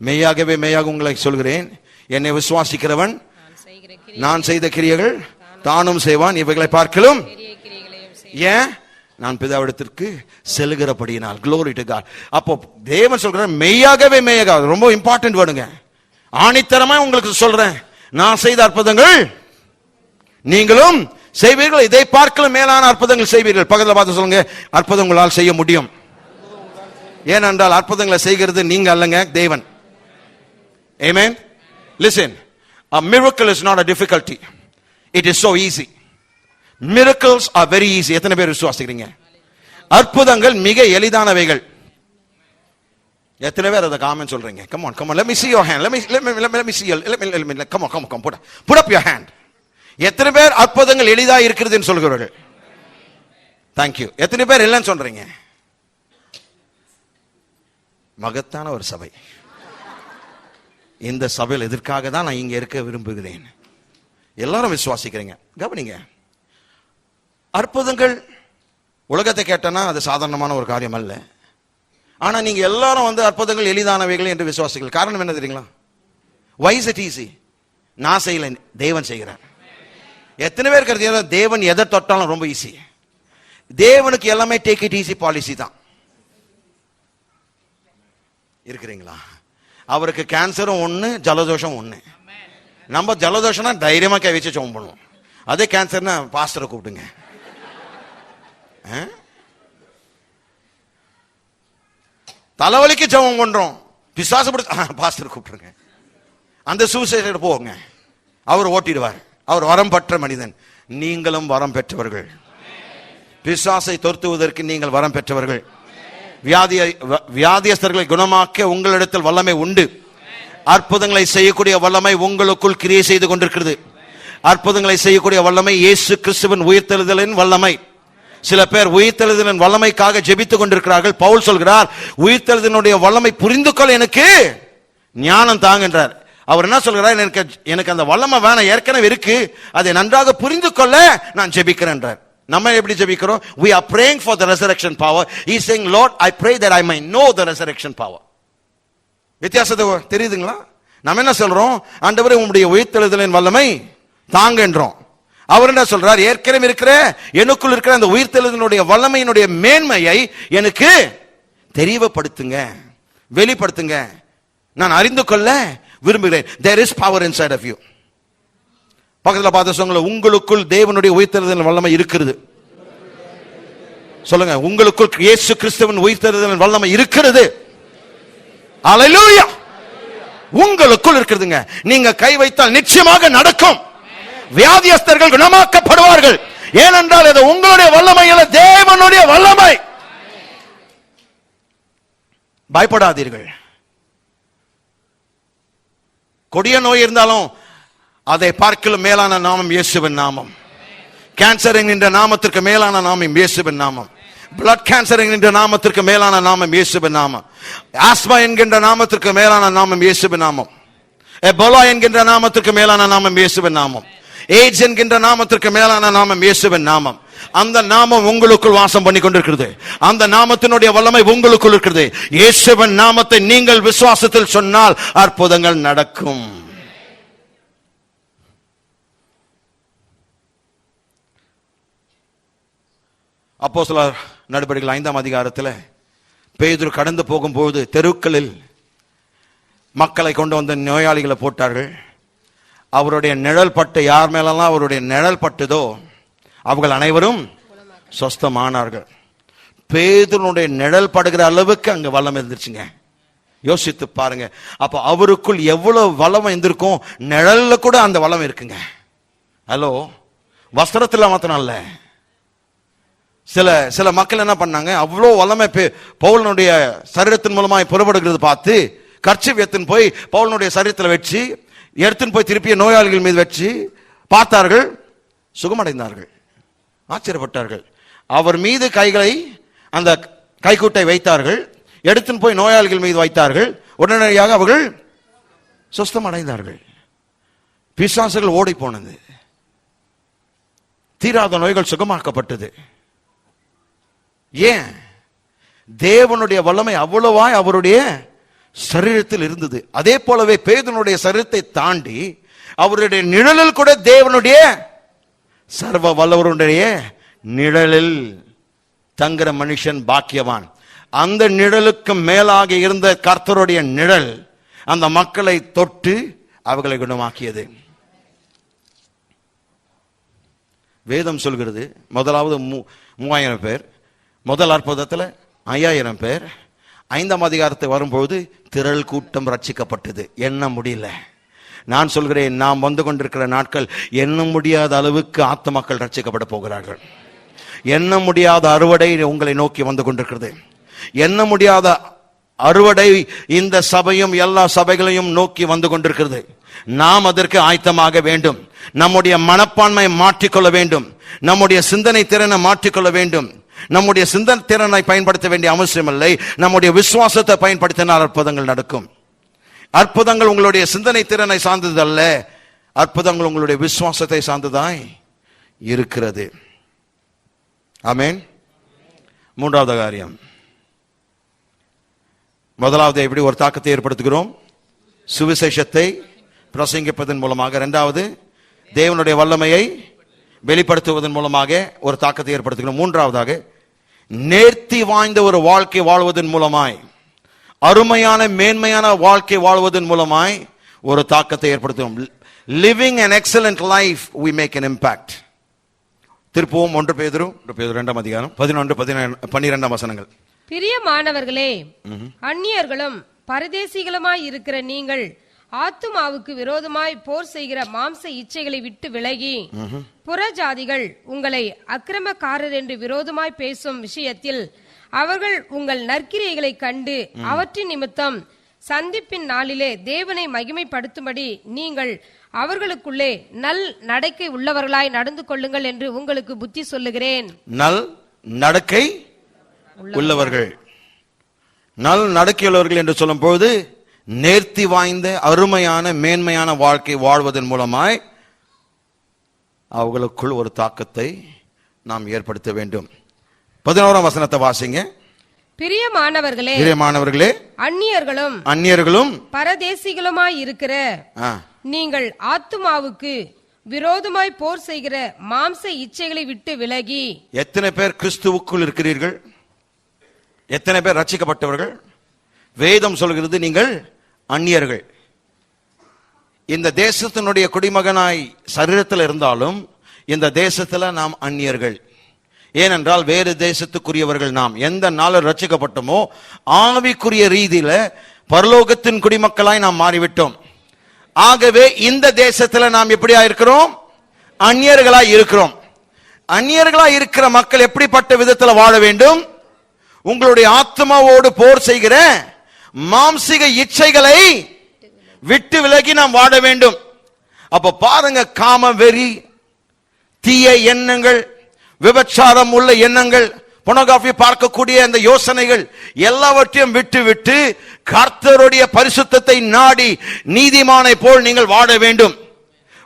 மெய்யாகவே மெய்யாக உங்களை சொல்கிறேன், என்னை விசுவாசிக்கிறவன் நான் செய்த கிரியைகள் தானும் செய்வான், இவைகளை பார்க்கலும். ஏன்? நான் பிதாவிடத்திற்கு செல்கிறபடியினால். Glory to God. அப்போ தேவன் சொல்றார் மெய்யாகவே மெய்யாக. ரொம்ப இம்பார்ட்டன்ட் வேர்டுங்க. ஆணித்தரமா உங்களுக்கு சொல்றேன், நான் செய்த அற்புதங்கள் நீங்களும் செய்வீர்கள், இதை பார்க்கலும் மேலான அற்புதங்கள் செய்வீர்கள். பக்கத்தில் பார்த்து சொல்லுங்க, அற்புதங்களால் செய்ய முடியும். ஏனென்றால் அற்புதங்களை செய்கிறது நீங்க அல்லங்க, தேவன். Amen. Listen, a miracle is not a difficulty. It is so easy. Miracles are very easy. எத்தனை பேர் விசுவாசிக்கிறீங்க? அற்புதங்கள் மிக எளிதானவைகள். எத்தனை பேர் அத காமெண்ட் சொல்றீங்க? Come on, let me see your hand. Let me see your, let me come on, put up your hand. எத்தனை பேர் அற்புதங்கள் எளிதா இருக்குதுன்னு சொல்கிறீர்கள்? Thank you. எத்தனை பேர் இல்லைன்னு சொல்றீங்க? மகத்தான ஒரு சபை. இந்த சபையில் எதற்காக தான் நான் இங்க இருக்க விரும்புகிறேன். எல்லாரும் விசுவாசிக்கிறீங்க. கவனிங்க, அற்புதங்கள் உலகத்தை கேட்டனா அது சாதாரணமான ஒரு காரியம் அல்ல. ஆனா நீங்க எல்லாரும் வந்து அற்புதங்கள் எளிதானவைகள் என்று விசுவாசிகள். காரணம் என்ன தெரியுங்களா? why is it easy? நான் செய்யல, தேவன் செய்கிறார். எத்தனை பேர் கருதி தேவன் எதை தொட்டாலும் ரொம்ப ஈஸி? தேவனுக்கு எல்லாமே டேக் இட் ஈஸி பாலிசி தான். இருக்கிறீங்களா? அவருக்கு கேன்சரும் ஒண்ணு, ஜலதோஷம் ஒண்ணு. நம்ம ஜலதோஷம்னா தைரியமா கை வச்சு ஜெபம் பண்ணுவோம். அதே கேன்சர்னா பாஸ்டரை கூப்பிடுங்க. தலைவலிக்கு ஜெபம் பண்றோம், பிசாசு பாஸ்டர் கூப்பிடுங்க. அந்த சூசைட் போங்க, அவர் ஓட்டிடுவார். அவர் வரம் பெற்ற மனிதன். நீங்களும் வரம் பெற்றவர்கள். பிசாசை துரத்துவதற்கு நீங்கள் வரம் பெற்றவர்கள். வியாதியஸ்தர்களை குணமாக்க உங்களிடத்தில் வல்லமை உண்டு. அற்புதங்களை செய்யக்கூடிய வல்லமை உங்களுக்குள் கிரியை செய்து கொண்டிருக்கிறது. அற்புதங்களை செய்யக்கூடிய வல்லமை இயேசு கிறிஸ்துவின் உயிர்த்தெழுதலின் வல்லமை. சில பேர் உயிர்த்தெழுதலின் வல்லமைக்காக ஜெபித்துக் கொண்டிருக்கிறார்கள். பவுல் சொல்கிறார், உயிர்த்தெழுதலினுடைய வல்லமை புரிந்து கொள்ள எனக்கு ஞானம் தாங்கன்றார். அவர் என்ன சொல்கிறார்? எனக்கு அந்த வல்லமை வேணாம், ஏற்கனவே இருக்கு, அதை நன்றாக புரிந்து கொள்ள நான் ஜெபிக்கிறேன் என்றார். நம்ம எப்படி ஜெபிக்கிறோம்? we are praying for the resurrection power. he is saying, Lord, I pray that I may know the resurrection power. வித்தியாசத்தை தெரியுதுங்களா? நம்ம என்ன சொல்றோம்? ஆண்டவரே உம்முடைய உயிர்த்தெழுதலின் வல்லமை தாங்கன்றோம். அவர் என்ன சொல்றார்? ஏற்கனவே இருக்கிற எனக்குள் இருக்கிற அந்த உயிர்த்தெழுதலினுடைய வல்லமையினுடைய மேன்மையை எனக்கு தெரியப்படுத்துங்க, வெளிப்படுத்துங்க, நான் அறிந்து கொள்ள விரும்புகிறேன். there is power inside of you. பக்கத்தில் பார்த்து சொல்லுங்க, உங்களுக்குள் தேவனுடைய உயிர்த்தெழுதலின் வல்லமை இருக்கிறது. சொல்லுங்க, உங்களுக்குள் இயேசு கிறிஸ்துவின் உயிர்த்தெழுதலின் வல்லமை இருக்கிறது. அல்லேலூயா. உங்களுக்குள் இருக்குதுங்க. நீங்க கை வைத்தால் நிச்சயமாக நடக்கும். வியாதியஸ்தர்கள் குணமாக்கப்படுவார்கள். ஏனென்றால் இது உங்களுடைய வல்லமை அல்ல, தேவனுடைய வல்லமை. பயப்படாதீர்கள். கொடிய நோய் இருந்தாலும் அதை பார்க்கலும் மேலான நாமம் இயேசுவின் நாமம். கேன்சர் என்கின்ற நாமத்திற்கு மேலான நாமம் இயேசுவின் நாமம். பிளட் கேன்சர் என்கின்ற நாமத்திற்கு மேலான நாமம் இயேசுவின் நாமம். ஆஸ்மா என்கின்ற நாமத்திற்கு மேலான நாமம் இயேசுவின் நாமம். எபோலா என்கின்ற நாமத்திற்கு மேலான நாமம் இயேசுவின் நாமம். எய்ட்ஸ் என்கின்ற நாமத்திற்கு மேலான நாமம் இயேசுவின் நாமம். அந்த நாமம் உங்களுக்குள் வாசம் பண்ணி கொண்டிருக்கிறது. அந்த நாமத்தினுடைய வல்லமை உங்களுக்குள் இருக்கிறது. இயேசுவின் நாமத்தை நீங்கள் விசுவாசத்தில் சொன்னால் அற்புதங்கள் நடக்கும். அப்போஸ்தலர் நடபடிகள் 5ஆம் அதிகாரத்தில் பேதுரு கடந்து போகும்போது தெருக்களில் மக்களை கொண்டு வந்த நோயாளிகளை போட்டார்கள். அவருடைய நிழல் பட்டு யார் மேலெல்லாம் அவருடைய நிழல் பட்டுதோ அவர்கள் அனைவரும் சொஸ்தமானார்கள். பேதுருடைய நிழல் படுகிற அளவுக்கு அங்க வல்லம் இருந்துச்சுங்க. யோசித்து பாருங்க. அப்ப அவருக்குள் எவ்வளவு வல்லம் இருந்திருக்கும். நிழல்ல கூட அந்த வல்லம் இருக்குங்க. ஹலோ, வஸ்திரத்துல மாத்திரம் இல்ல. சில மக்கள் என்ன பண்ணாங்க, அவ்வளோ வல்லமை பவுலனுடைய சரீரத்தின் மூலமாய் புறப்படுகிறது பார்த்து கர்ச்சீஃப் எடுத்துன்னு போய் பவுலனுடைய சரீரத்தில் வச்சு எடுத்துன்னு போய் திருப்பிய நோயாளிகள் மீது வச்சு பார்த்தார்கள், சுகமடைந்தார்கள், ஆச்சரியப்பட்டார்கள். அவர் மீது கைகளை அந்த கைக்குட்டை வைத்தார்கள், எடுத்துன்னு போய் நோயாளிகள் மீது வைத்தார்கள், உடனடியாக அவர்கள் சுஸ்தம் அடைந்தார்கள். பிசாசுகள் ஓடி போனது, தீராத நோய்கள் சுகமாக்கப்பட்டது. ஏன்? தேவனுடைய வல்லமை அவ்வளவாய் அவருடைய சரீரத்தில் இருந்தது. அதே போலவே பேதுருடைய சரீரத்தை தாண்டி அவருடைய நிழலில் கூட தேவனுடைய சர்வ வல்லவருடைய நிழலில் தங்குற மனுஷன் பாக்கியவான். அந்த நிழலுக்கு மேலாக இருந்த கர்த்தருடைய நிழல் அந்த மக்களை தொட்டு அவர்களை குணமாக்கியது. வேதம் சொல்கிறது, முதலாவது 3000 பேர், முதல் அற்புதத்தில் 5000 பேர், 5ஆம் அதிகாரத்தை வரும்போது திரள் கூட்டம் ரட்சிக்கப்பட்டது. எண்ண முடியல. நான் சொல்கிறேன், நாம் வந்து கொண்டிருக்கிற நாட்கள் எண்ண முடியாத அளவுக்கு ஆத்துமாக்கள் ரட்சிக்கப்பட போகிறார்கள். எண்ண முடியாத அறுவடை உங்களை நோக்கி வந்து கொண்டிருக்கிறது. எண்ண முடியாத அறுவடை இந்த சபையும் எல்லா சபைகளையும் நோக்கி வந்து கொண்டிருக்கிறது. நாம் அதற்கு ஆயத்தமாக வேண்டும். நம்முடைய மனப்பான்மை மாற்றிக்கொள்ள வேண்டும். நம்முடைய சிந்தனை திறனை மாற்றிக்கொள்ள வேண்டும். நம்முடைய சிந்தனை திறனை பயன்படுத்த வேண்டிய அவசியம் இல்லை. நம்முடைய விசுவாசத்தை பயன்படுத்தினால் அற்புதங்கள் நடக்கும். அற்புதங்கள் உங்களுடைய சிந்தனை திறனை சார்ந்தது அல்ல, அற்புதங்கள் உங்களுடைய விசுவாசத்தை சார்ந்ததாய் இருக்கிறது. ஆமென். மூன்றாவது காரியம், முதலாவது எப்படி ஒரு தாக்கத்தை ஏற்படுத்துகிறோம்? சுவிசேஷத்தை பிரசங்கிப்பதன் மூலமாக. இரண்டாவது, தேவனுடைய வல்லமையை வெளிப்படுத்துவதன் மூலமாக ஒரு தாக்கத்தை ஏற்படுத்துகிறோம். மூன்றாவதாக, நேர்த்தி வாய்ந்த ஒரு வாழ்க்கை வாழ்வதன் மூலமாய், அருமையான மேன்மையான வாழ்க்கை வாழ்வதன் மூலமாய் ஒரு தாக்கத்தை ஏற்படுத்துவோம். Living an excellent life we make an impact. திருப்பவும் 1 பேதுரு 2 அதிகாரம் 11-12 வசனங்கள். பிரியமானவர்களே, அந்நியர்களும் பரதேசிகளுமாய் இருக்கிற நீங்கள் ஆத்துமாவுக்கு விரோதமாய் போர் செய்கிற மாம்ச இச்சைகளை விட்டு விலகி, புறஜாதிகள் உங்களை அக்கிரமக்காரர் என்று விரோதமாய் பேசும் விஷயத்தில் அவர்கள் உங்கள் நற்கிரியைகளை கண்டு அவற்றின் நிமித்தம் சந்திப்பின் நாளிலே தேவனை மகிமைப்படுத்தும்படி நீங்கள் அவர்களுக்குள்ளே நல் நடக்கை உள்ளவர்களாய் நடந்து கொள்ளுங்கள் என்று உங்களுக்கு புத்தி சொல்லுகிறேன். நல் நடக்கை உள்ளவர்கள், நல் நடக்கையுள்ளவர்கள் என்று சொல்லும் போது நேர்த்தி வாய்ந்த அருமையான மேன்மையான வாழ்க்கை வாழ்வதன் மூலமாய் அவர்களுக்குள் ஒரு தாக்கத்தை நாம் ஏற்படுத்த வேண்டும். 11ஆம் வசனத்தை வாசிங்க. பிரியமானவர்களே, அந்நியர்களும் பரதேசிகளுமாய் இருக்கிற நீங்கள் ஆத்துமாவுக்கு விரோதமாய் போர் செய்கிற மாம்ச இச்சைகளை விட்டு விலகி. எத்தனை பேர் கிறிஸ்துவுக்குள் இருக்கிறீர்கள்? எத்தனை பேர் ரட்சிக்கப்பட்டவர்கள்? வேதம் சொல்கிறது நீங்கள் அந்நியர்கள். இந்த தேசத்தினுடைய குடிமகனாய் சரீரத்தில் இருந்தாலும் இந்த தேசத்துல நாம் அந்நியர்கள். ஏனென்றால் வேறு தேசத்துக்குரியவர்கள் நாம். எந்த நாளில் ரட்சிக்கப்பட்டோமோ ஆவிக்குரிய ரீதியில பரலோகத்தின் குடிமக்களாய் நாம் மாறிவிட்டோம். ஆகவே இந்த தேசத்துல நாம் எப்படியா இருக்கிறோம்? அந்நியர்களாய் இருக்கிறோம். அந்நியர்களாய் இருக்கிற மக்கள் எப்படிப்பட்ட விதத்தில் வாழ வேண்டும்? உங்களுடைய ஆத்மாவோடு போர் செய்கிற மாம்சிக இச்சைகளை விட்டு விலகி நாம் வாழ வேண்டும். அப்ப பாருங்க, காம வெறி, தீய எண்ணங்கள், விபச்சாரம் உள்ள எண்ணங்கள், போனோகிராஃபி பார்க்கக்கூடிய அந்த யோசனைகள் எல்லாவற்றையும் விட்டு கர்த்தருடைய பரிசுத்தத்தை நாடி நீதிமானை போல் நீங்கள் வாழ வேண்டும்.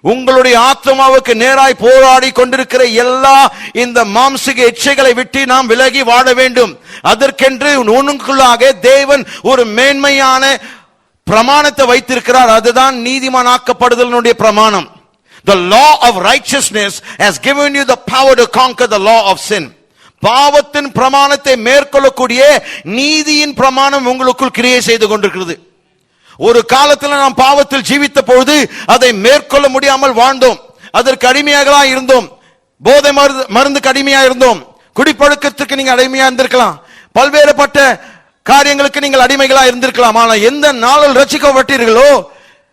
உங்களுடைய ஆத்மாவுக்கு நேராய் போராடி கொண்டிருக்கிற எல்லா இந்த மாம்சிக இச்சைகளை விட்டு நாம் விலகி வாழ வேண்டும். அதற்கென்று உனக்குள்ளாக தேவன் ஒரு மேன்மையான பிரமாணத்தை வைத்திருக்கிறார். அதுதான் நீதிமானாக்கப்படுதலினுடைய பிரமாணம். The law of righteousness has given you the power to conquer the law of sin. பாவத்தின் பிரமாணத்தை மேற்கொள்ளக்கூடிய நீதியின் பிரமாணம் உங்களுக்குள் கிரியை செய்து கொண்டிருக்கிறது. ஒரு காலத்தில் நாம் பாவத்தில் ஜீவித்த பொழுது அதை மேற்கொள்ள முடியாமல் வாழ்ந்தோம். அதற்கு அடிமையாக இருந்தோம். போதை மருந்துக்கு அடிமையா இருந்தோம். குடிப்பழக்கத்துக்கு நீங்க அடிமையா இருந்திருக்கலாம். பல்வேறுபட்ட காரியங்களுக்கு நீங்கள் அடிமைகளா இருந்திருக்கலாம். ஆனால் எந்த நாளில் ரட்சிக்கப்பட்டீர்களோ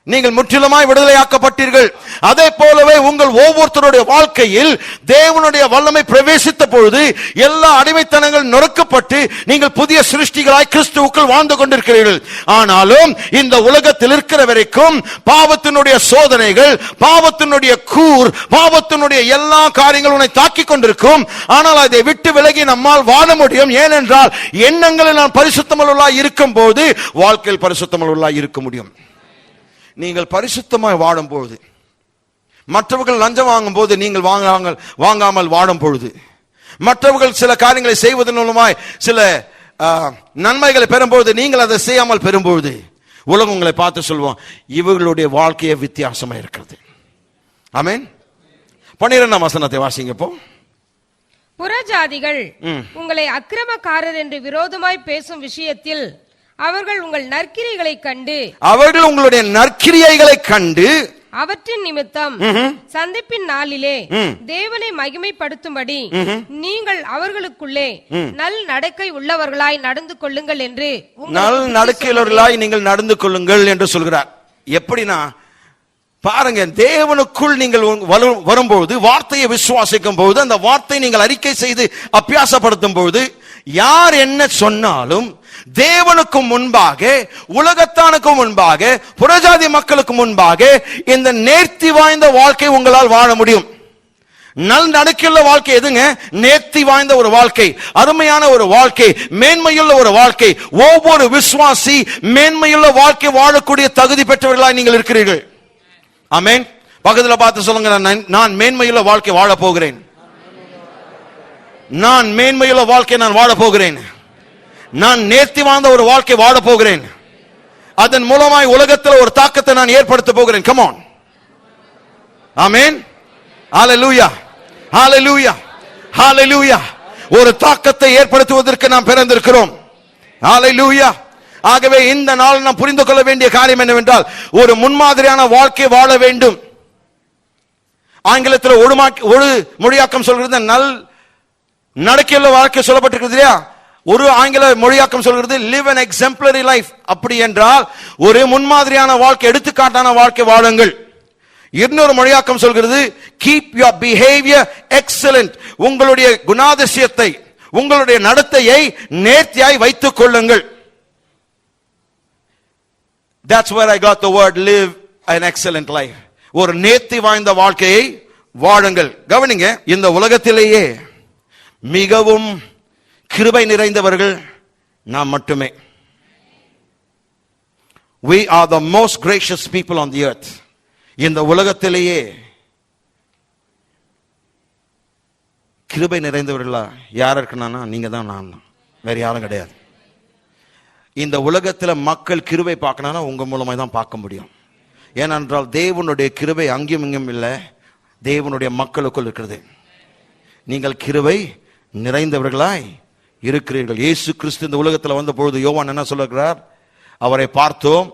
நீங்கள் முற்றிலுமாய் விடுதலையாக்கப்பட்டீர்கள். அதே போலவே உங்கள் ஒவ்வொருத்தருடைய வாழ்க்கையில் தேவனுடைய வல்லமை பிரவேசித்த பொழுது எல்லா அடிமைத்தனங்கள் நொறுக்கப்பட்டு நீங்கள் புதிய சிருஷ்டிகளாய் கிறிஸ்துவுக்குள் வாழ்ந்து கொண்டிருக்கிறீர்கள். ஆனாலும் இந்த உலகத்தில் இருக்கிற வரைக்கும் பாவத்தினுடைய சோதனைகள், பாவத்தினுடைய கூர், பாவத்தினுடைய எல்லா காரியங்களும் உன்னை தாக்கிக் கொண்டிருக்கும். ஆனால் அதை விட்டு விலகி நம்மால் வாழ முடியும். ஏனென்றால் எண்ணங்களில் நான் பரிசுத்தமுள்ளவர்களாய் இருக்கும் போது வாழ்க்கையில் பரிசுத்தமுள்ளவர்களாய் இருக்க முடியும். நீங்கள் பரிசுத்தமாய் வாழும் பொழுது, மற்றவர்கள் லஞ்சம் வாங்கும் போது நீங்கள் வாங்காமல் வாழும் பொழுது, மற்றவர்கள் சில காரியங்களை செய்வதன் மூலமாய் சில நன்மைகளை பெறும்போது நீங்கள் அதை செய்யாமல் பெறும்பொழுது உலகம் உங்களை பார்த்து சொல்வோம், இவர்களுடைய வாழ்க்கையே வித்தியாசமா இருக்கிறது. ஆமென். 12ஆம் வசனத்தை வாசிங்க. போ. புறஜாதிகள் உங்களை அக்கிரமக்காரர் என்று விரோதமாய் பேசும் விஷயத்தில் அவர்கள் உங்கள் நற்கிரியைகளை கண்டு, அவர்கள் உங்களுடைய நற்கிரியைகளை கண்டு அவற்றின் நிமித்தம் சந்திப்பின் நாளிலே தேவனை மகிமைப்படுத்தும்படி நீங்கள் அவர்களுக்குள்ளே நல் நடக்கை உள்ளவர்களாய் நடந்து கொள்ளுங்கள் என்று, நல் நடக்கையுள்ளவர்களாய் நீங்கள் நடந்து கொள்ளுங்கள் என்று சொல்கிறார். எப்படின்னா பாருங்க, தேவனுக்குள் நீங்கள் வரும்போது, வார்த்தையை விசுவாசிக்கும் போது, அந்த வார்த்தை நீங்கள் அறிக்கை செய்து அபியாசப்படுத்தும் போது, யார் என்ன சொன்னாலும் தேவனுக்கு முன்பாக, உலகத்தானுக்கு முன்பாக, புறஜாதி மக்களுக்கு முன்பாக இந்த நேர்த்தி வாய்ந்த வாழ்க்கை உங்களால் வாழ முடியும். நல் நடக்கையுள்ள வாழ்க்கை எதுங்க? நேர்த்தி வாய்ந்த ஒரு வாழ்க்கை, அருமையான ஒரு வாழ்க்கை, மேன்மையுள்ள ஒரு வாழ்க்கை. ஒவ்வொரு விசுவாசி மேன்மையுள்ள வாழ்க்கை வாழக்கூடிய தகுதி பெற்றவர்களாய் நீங்கள் இருக்கிறீர்கள். ஆமென். பக்கத்துல பார்த்து சொல்லுங்க, நான் மேன்மையுள்ள வாழ்க்கை வாழ போகிறேன். நான் மேன்மையுள்ள வாழ்க்கை நான் வாழ போகிறேன். நான் நேர்த்தி வாழ்ந்த ஒரு வாழ்க்கை வாழ போகிறேன். அதன் மூலமாய் உலகத்தில் ஒரு தாக்கத்தை நான் ஏற்படுத்த போகிறேன். கம் ஆன், ஆமென், ஹalleluya, ஹalleluya, ஹalleluya. ஒரு தாக்கத்தை ஏற்படுத்துவதற்கு நாம் பிறந்திருக்கிறோம். ஹalleluya. ஆகவே இந்த நாள் நாம் புரிந்து கொள்ள வேண்டிய காரியம் என்னவென்றால், ஒரு முன்மாதிரியான வாழ்க்கை வாழ வேண்டும். ஆங்கிலத்தில் ஒரு மொழியாக்கம் சொல்கிறது நல் நடக்கையுள்ள வாழ்க்கை சொல்லப்பட்டிருக்கிறது இல்லையா? ஒரு ஆங்கில மொழியாக்கம் சொல்கிறது live an exemplary life. அப்படி என்றால் ஒரு முன்மாதிரியான வாழ்க்கை, எடுத்துக்காட்டான வாழ்க்கை வாழுங்கள். இன்னொரு மொழியாக்கம் சொல்கிறது keep your behavior excellent. உங்களுடைய குணாதிசயத்தை, உங்களுடைய நடத்தையை நேர்த்தியாய் வைத்துக் கொள்ளுங்கள். That's where I got the word live an excellent life. ஒரு நேர்த்தி வாய்ந்த வாழ்க்கையை வாழுங்கள். கவனிங்க, இந்த உலகத்திலேயே மிகவும் கிருபை நிறைந்தவர்கள் நாம் மட்டுமே. We are the most gracious people on the earth. இந்த உலகத்திலேயே கிருபை நிறைந்தவர்களா யார் இருக்குன்னா நீங்க தான், நான் தான், வேற யாரும் கிடையாது. இந்த உலகத்தில் மக்கள் கிருபை பார்க்கணும்னா உங்க மூலமா தான் பார்க்க முடியும். ஏனென்றால் தேவனுடைய கிருபை அங்கேயும் இங்கும் இல்லை, தேவனுடைய மக்களுக்குள் இருக்கிறது. நீங்கள் கிருபை நிறைந்தவர்களாய் இருக்கிறீர்கள். இயேசு கிறிஸ்து இந்த உலகத்தில் வந்த பொழுது யோவான் என்ன சொல்லுகிறார்? அவரை பார்த்தோம்,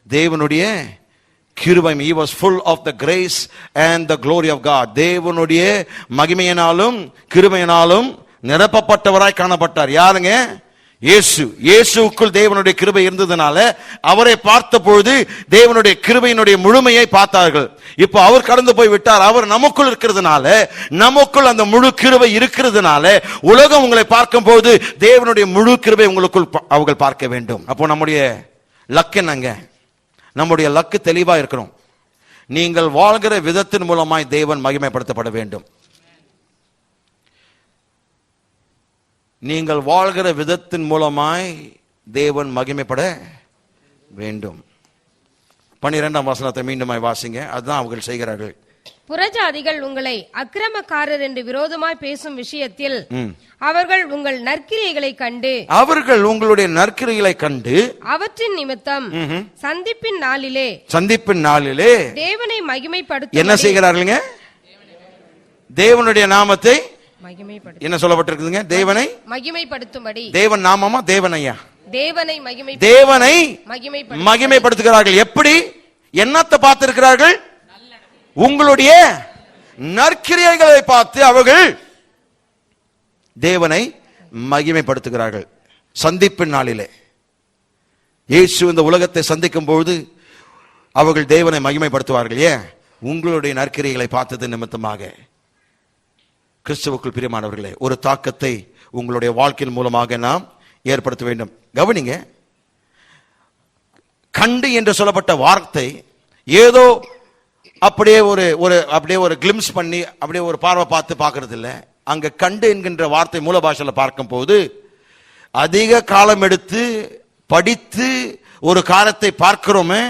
தேவனுடைய கிருபை, he was full of the grace and the glory of God. தேவனுடைய மகிமையினாலும் கிருபையினாலும் நிரப்பப்பட்டவராய் காணப்பட்டார். யாருங்க? இயேசு. இயேசுக்குள் தேவனுடைய கிருபை இருந்ததுனால அவரை பார்த்த பொழுது தேவனுடைய கிருபையினுடைய முழுமையை பார்த்தார்கள். இப்போ அவர் கடந்து போய் விட்டார். அவர் நமக்குள் இருக்கிறதுனால, நமக்குள் அந்த முழு கிருபை இருக்கிறதுனால உலகம் உங்களை பார்க்கும் போது தேவனுடைய முழு கிருபை உங்களுக்குள் அவர்கள் பார்க்க வேண்டும். அப்போ நம்முடைய லக்கு என்னங்க? நம்முடைய லக்கு தெளிவா இருக்கணும். நீங்கள் வாழ்கிற விதத்தின் மூலமாய் தேவன் மகிமைப்படுத்தப்பட வேண்டும். நீங்கள் வாழ்கிற விதத்தின் மூலமாய் தேவன் மகிமைப்பட வேண்டும். 12ஆம் வசனத்தை மீண்டுமாய் வாசிங்க. அதுதான் அவர்கள் செய்கிறார்கள். புறஜாதிகள் உங்களை அக்கிரமக்காரர் என்று விரோதமாய் பேசும் விஷயத்தில் அவர்கள் உங்கள் நற்கிரியைகளை கண்டு, அவர்கள் உங்களுடைய நற்கிரியைகளை கண்டு அவற்றின் நிமித்தம் சந்திப்பின் நாளிலே தேவனை மகிமைப்படுத்த என்ன செய்கிறார்களுங்க? தேவனுடைய நாமத்தை என்ன சொல்லப்பட்டிருக்குதுங்க? தேவனை மகிமைப்படுத்தும்படி. தேவன் நாமமா தேவனையா? தேவனை மகிமைப்படுத்துகிறார்கள். எப்படி? என்னத்தை பார்த்திருக்கிறார்கள்? உங்களுடைய நற்கிரியைகளை பார்த்து அவர்கள் தேவனை மகிமைப்படுத்துகிறார்கள். சந்திப்பின் நாளிலே இயேசு இந்த உலகத்தை சந்திக்கும் பொழுது அவர்கள் தேவனை மகிமைப்படுத்துவார்கள். ஏன்? உங்களுடைய நற்கிரியைகளை பார்த்தது நிமித்தமாக. கிறிஸ்துவுக்குள் பிரியமானவர்களே, ஒரு தாக்கத்தை உங்களுடைய வாழ்க்கையின் மூலமாக நாம் ஏற்படுத்த வேண்டும். கவனிங்க, கண்டு என்று சொல்லப்பட்ட வார்த்தை ஏதோ அப்படியே ஒரு கிளிம்ஸ் பண்ணி அப்படியே ஒரு பார்வை பார்த்து பார்க்கறது இல்லை. அங்க கண்டு என்கின்ற வார்த்தை மூல பாஷையில் பார்க்கும் போது அதிக காலம் எடுத்து படித்து ஒரு காரியத்தை பார்க்கிறோமே,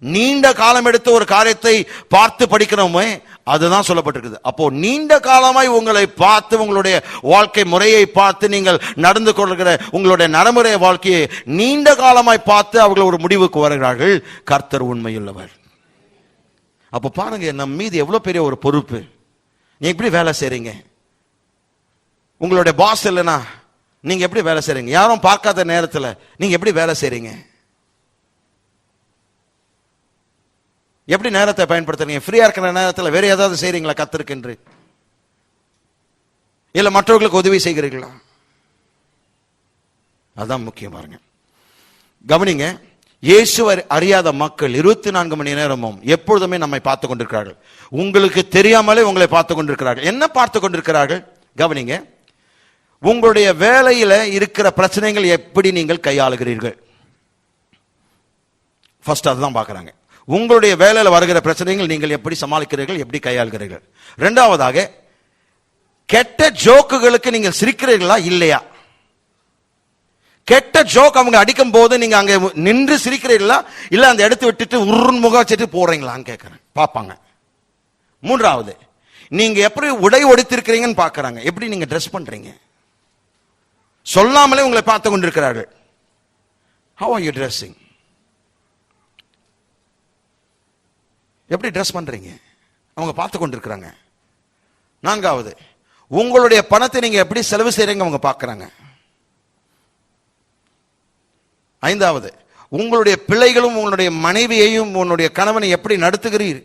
நீண்ட காலம் எடுத்து ஒரு காரியத்தை பார்த்து படிக்கிறோமே, அதுதான் சொல்லப்பட்டிருக்குது. அப்போ நீண்ட காலமாய் உங்களை பார்த்து, உங்களுடைய வாழ்க்கை முறையை பார்த்து, நீங்கள் நடந்து கொள்கிற உங்களுடைய நடைமுறை வாழ்க்கையை நீண்ட காலமாய் பார்த்து அவர்கள் ஒரு முடிவுக்கு வருகிறார்கள், கர்த்தர் உண்மையுள்ளவர். அப்போ பாருங்க, நம் மீது எவ்வளவு பெரிய ஒரு பொறுப்பு. நீங்க எப்படி வேலை செய்றீங்க? உங்களுடைய பாஸ் இல்லைன்னா நீங்க எப்படி வேலை செய்றீங்க? யாரும் பார்க்காத நேரத்தில் நீங்க எப்படி வேலை செய்றீங்க? எப்படி நேரத்தை பயன்படுத்துறீங்க? ஃப்ரீயா இருக்கிற நேரத்தில் வேற ஏதாவது செய்றீங்களா கர்த்தருக்கென்று? இல்ல மற்றவர்களுக்கு உதவி செய்கிறீர்களா? அதான் முக்கியம். பாருங்க, கவனிங்க, இயேசுவை அறியாத மக்கள் 24 மணி நேரமும் எப்பொழுதுமே நம்மை பார்த்து கொண்டிருக்கிறார்கள். உங்களுக்கு தெரியாமலே உங்களை பார்த்து கொண்டிருக்கிறார்கள். என்ன பார்த்து கொண்டிருக்கிறார்கள்? கவனிங்க, உங்களுடைய வேலையில இருக்கிற பிரச்சனைகள் எப்படி நீங்கள் கையாளுகிறீர்கள். ஃபர்ஸ்ட் அதுதான் பார்க்கறாங்க. உங்களுடைய வேலையில் வருகிற பிரச்சனைகள் நீங்கள் எப்படி சமாளிக்கிறீர்கள், எப்படி கையாளுகிறீர்கள். இரண்டாவதாக, கெட்ட ஜோக்குகளுக்கு நீங்கள் சிரிக்கிறீர்களா இல்லையா? கெட்ட ஜோக் அவங்க அடிக்கும் போது நீங்க அங்க நின்று சிரிக்கிறீர்களா, இல்ல அந்த இடத்தை விட்டுட்டு உருன் முகம் வச்சுட்டு போறீங்களான்னு கேட்கிறேன், பார்ப்பாங்க. மூன்றாவது, நீங்க எப்படி உடை உடைத்திருக்கிறீங்கன்னு பார்க்கறாங்க. எப்படி நீங்க ட்ரெஸ் பண்றீங்க சொல்லாமலே உங்களை பார்த்து கொண்டிருக்கிறார்கள். How are you dressing? எப்படி ட்ரெஸ் பண்றீங்க அவங்க பார்த்து கொண்டிருக்கிறாங்க. நான்காவது, உங்களுடைய பணத்தை நீங்க எப்படி செலவு செய்றீங்க அவங்க பார்க்கறாங்க. ஐந்தாவது, உங்களுடைய பிள்ளைகளும் உங்களுடைய மனைவியையும் உன்னுடைய கணவனை எப்படி நடத்துகிறீர்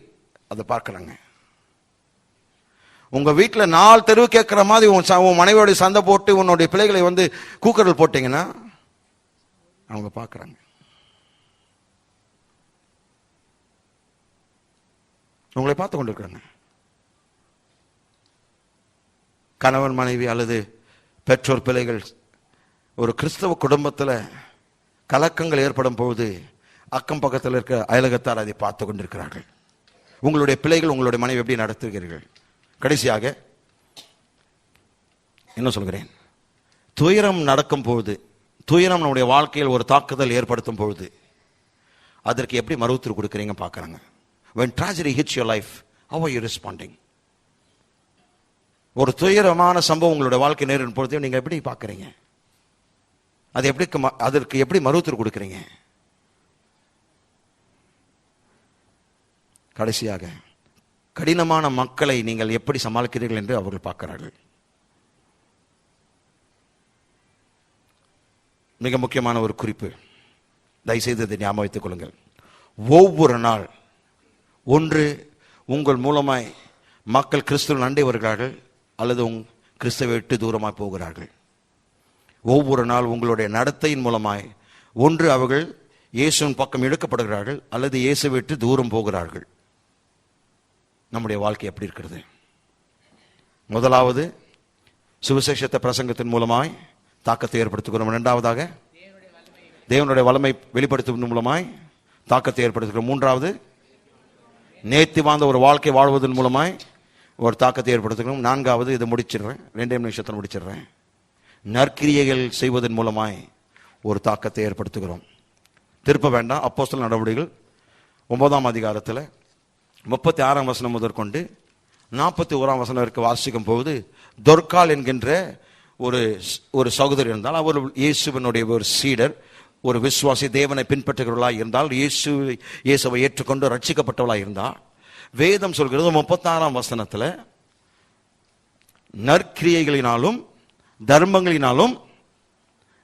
அதை பார்க்கறாங்க. உங்க வீட்டில் 4 தெருவு கேட்கிற மாதிரி உன் மனைவியோட சண்டை போட்டு உன்னுடைய பிள்ளைகளை வந்து கூக்கரல் போட்டீங்கன்னா அவங்க பார்க்கறாங்க. உங்களை பார்த்து கொண்டிருக்கிறாங்க. கணவன் மனைவி அல்லது பெற்றோர் பிள்ளைகள் ஒரு கிறிஸ்தவ குடும்பத்தில் கலக்கங்கள் ஏற்படும் பொழுது அக்கம் பக்கத்தில் இருக்க அயலகத்தார் அதை பார்த்து கொண்டிருக்கிறார்கள். உங்களுடைய பிள்ளைகள் உங்களுடைய மனைவி எப்படி நடத்துகிறீர்கள். கடைசியாக என்ன சொல்கிறேன், துயரம் நடக்கும் பொழுது, துயரம் நம்முடைய வாழ்க்கையில் ஒரு தாக்குதல் ஏற்படுத்தும் பொழுது அதற்கு எப்படி மறுத்துரு கொடுக்குறீங்க பார்க்குறாங்க. When tragedy hits your life, how are you responding? ஒரு துயரமான சம்பவம் உங்களுடைய வாழ்க்கை நேரிடும் பொழுது நீங்க எப்படி பார்க்குறீங்க, அது எப்படி அதற்கு எப்படி மறுத்துரு கொடுக்குறீங்க. கடைசியாக கடினமான மக்களை நீங்கள் எப்படி சமாளிக்கிறீர்கள் என்று அவர்கள் பார்க்கிறார்கள். மிக முக்கியமான ஒரு குறிப்பு, தயவுசெய்து இதை ஞாபகம் வைத்துக் கொள்ளுங்கள். ஒவ்வொரு நாள் ஒன்று உங்கள் மூலமாய் மக்கள் கிறிஸ்துவ அண்டை வருகிறார்கள் அல்லது கிறிஸ்துவை விட்டு தூரமாய் போகிறார்கள். ஒவ்வொரு நாள் உங்களுடைய நடத்தையின் மூலமாய் ஒன்று அவர்கள் இயேசுவின் பக்கம் இழுக்கப்படுகிறார்கள் அல்லது இயேசுவை விட்டு தூரம் போகிறார்கள். நம்முடைய வாழ்க்கை எப்படி இருக்கிறது? முதலாவது, சுவிசேஷத்தை பிரசங்கத்தின் மூலமாய் தாக்கத்தை ஏற்படுத்துகிறோம். இரண்டாவதாக, தேவனுடைய வல்லமை வெளிப்படுத்துவதன் மூலமாய் தாக்கத்தை ஏற்படுத்துகிறோம். மூன்றாவது, நேர்த்தி வாழ்ந்த ஒரு வாழ்க்கை வாழ்வதன் மூலமாய் ஒரு தாக்கத்தை ஏற்படுத்துகிறோம். நான்காவது, இதை முடிச்சிடுறேன், 2 நிமிஷத்தில் முடிச்சிடுறேன், நற்கிரியைகள் செய்வதன் மூலமாய் ஒரு தாக்கத்தை ஏற்படுத்துகிறோம். திருப்ப வேண்டாம், அப்போஸ்தலர் நடவடிக்கைகள் 9ஆம் அதிகாரத்தில் 36ஆம் வசனம் முதற்கொண்டு 41ஆம் வசனம் வரைக்கும் வாசிக்கும் போது, தொர்கால் என்கின்ற ஒரு சகோதரி இருந்தால், அவர் இயேசுவினுடைய ஒரு சீடர், ஒரு விசுவாசி, தேவனை பின்பற்றுகிறவர்களாக இருந்தால், இயேசுவை ஏற்றுக்கொண்டு ரட்சிக்கப்பட்டவளாக இருந்தால், வேதம் சொல்கிறது 36ஆம் வசனத்தில் நற்கிரியைகளினாலும் தர்மங்களினாலும்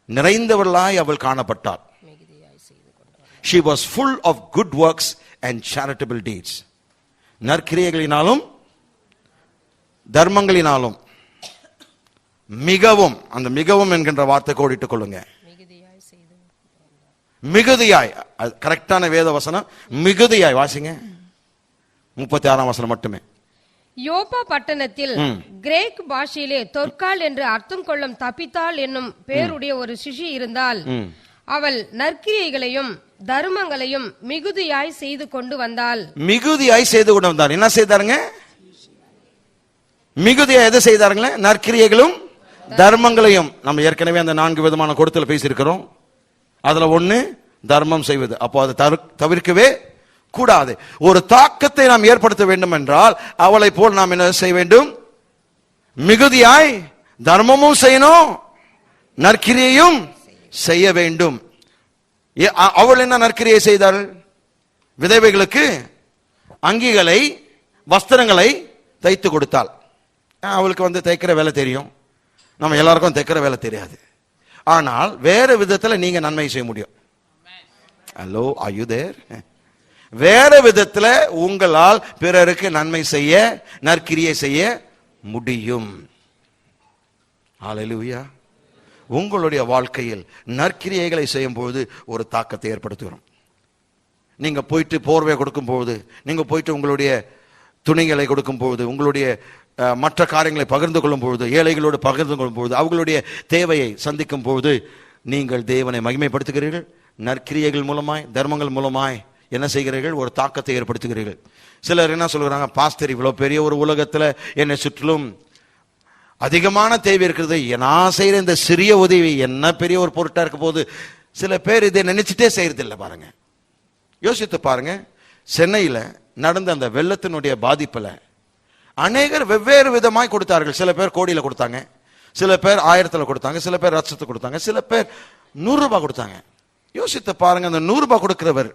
நிறைந்தவர்களாய் அவள் காணப்பட்டாள். She was full of good works and charitable deeds. நற்கிரியைகளினாலும் தர்மங்களினாலும் மிகவும், அந்த மிகவும் என்கின்ற வார்த்தை கோடிட்டுக் கொள்ளுங்க. மிகுதியாய், கரெக்டான வேத வசனம் மிகுதியாய். வாசிங்க 36ஆம் வசனம் மட்டுமே. யோப்பா பட்டணத்தில் கிரேக் பாஷையிலே தொற்கால் என்று அர்த்தம் கொள்ளும் தப்பித்தாள் என்னும் பேருடைய ஒரு சிஷி இருந்தால், அவள் நற்கிரியைகளையும் தர்மங்களையும் மிகுதியாய் செய்து கொண்டு வந்தாள். மிகுதியாய் செய்து கொண்டு வந்தாள். என்ன செய்தாருங்க? மிகுதியாய் எதை செய்தாருங்களே? நற்கிரியைகளும் தர்மங்களையும். நம்ம ஏற்கனவே அந்த 4 விதமான கொடுத்தல் பேசியிருக்கிறோம். அதுல ஒண்ணு தர்மம் செய்வது. அப்போ அதை தவிர்க்கவே கூடாது. ஒரு தாக்கத்தை நாம் ஏற்படுத்த வேண்டும் என்றால் அவளை போல் நாம் என்ன செய்ய வேண்டும்? மிகுதியாய் தர்மமும் செய்யணும், நற்கிரியையும் செய்ய வேண்டும். அவள் என்ன நற்கிரியை செய்தாள்? விதவைகளுக்கு அங்கிகளை, வஸ்திரங்களை தைத்து கொடுத்தாள். அவளுக்கு தைக்கிற வேலை தெரியும், நம்ம எல்லாருக்கும் தைக்கிற வேலை தெரியாது. ஆனால் வேற விதத்தில் நீங்க நன்மை செய்ய முடியும். Hello, are you there? வேற விதத்துல உங்களால் பிறருக்கு நன்மை செய்ய, நற்கிரியை செய்ய முடியும். ஹல்லேலூயா. உங்களுடைய வாழ்க்கையில் நற்கிரியைகளை செய்யும் பொழுது ஒரு தாக்கத்தை ஏற்படுத்துகிறோம். நீங்க போயிட்டு போர்வை கொடுக்கும் பொழுது, நீங்க போயிட்டு உங்களுடைய துணிகளை கொடுக்கும் பொழுது, உங்களுடைய மற்ற காரியங்களை பகிர்ந்து கொள்ளும் பொழுது, ஏழைகளோடு பகிர்ந்து கொள்ளும் பொழுது, அவர்களுடைய தேவையை சந்திக்கும் பொழுது நீங்கள் தேவனை மகிமைப்படுத்துகிறீர்கள். நற்கிரியைகள் மூலமாய், தர்மங்கள் மூலமாய் என்ன செய்கிறீர்கள்? ஒரு தாக்கத்தை ஏற்படுத்துகிறீர்கள். சிலர் என்ன சொல்கிறாங்க, பாஸ்டர் இவ்வளவு பெரிய ஒரு உலகத்துல என்னை சுற்றிலும் அதிகமான தேவை இருக்கிறது, நான் செய்யற இந்த சிறிய உதவி என்ன பெரிய ஒரு பொருட்டா இருக்க போது. சில பேர் இதை நினைச்சிட்டே செய்யறது இல்லை. பாருங்க, யோசித்து பாருங்க. சென்னையில நடந்த அந்த வெள்ளத்தினுடைய பாதிப்புல அநேகர் வெவ்வேறு விதமாய் கொடுத்தார்கள். சில பேர் கோடியில கொடுத்தாங்க, சில பேர் 1000 கொடுத்தாங்க, சில பேர் லட்சத்துக்கு கொடுத்தாங்க, சில பேர் 100 ரூபாய் கொடுத்தாங்க. யோசித்து பாருங்க, அந்த 100 ரூபாய் கொடுக்கிறவர்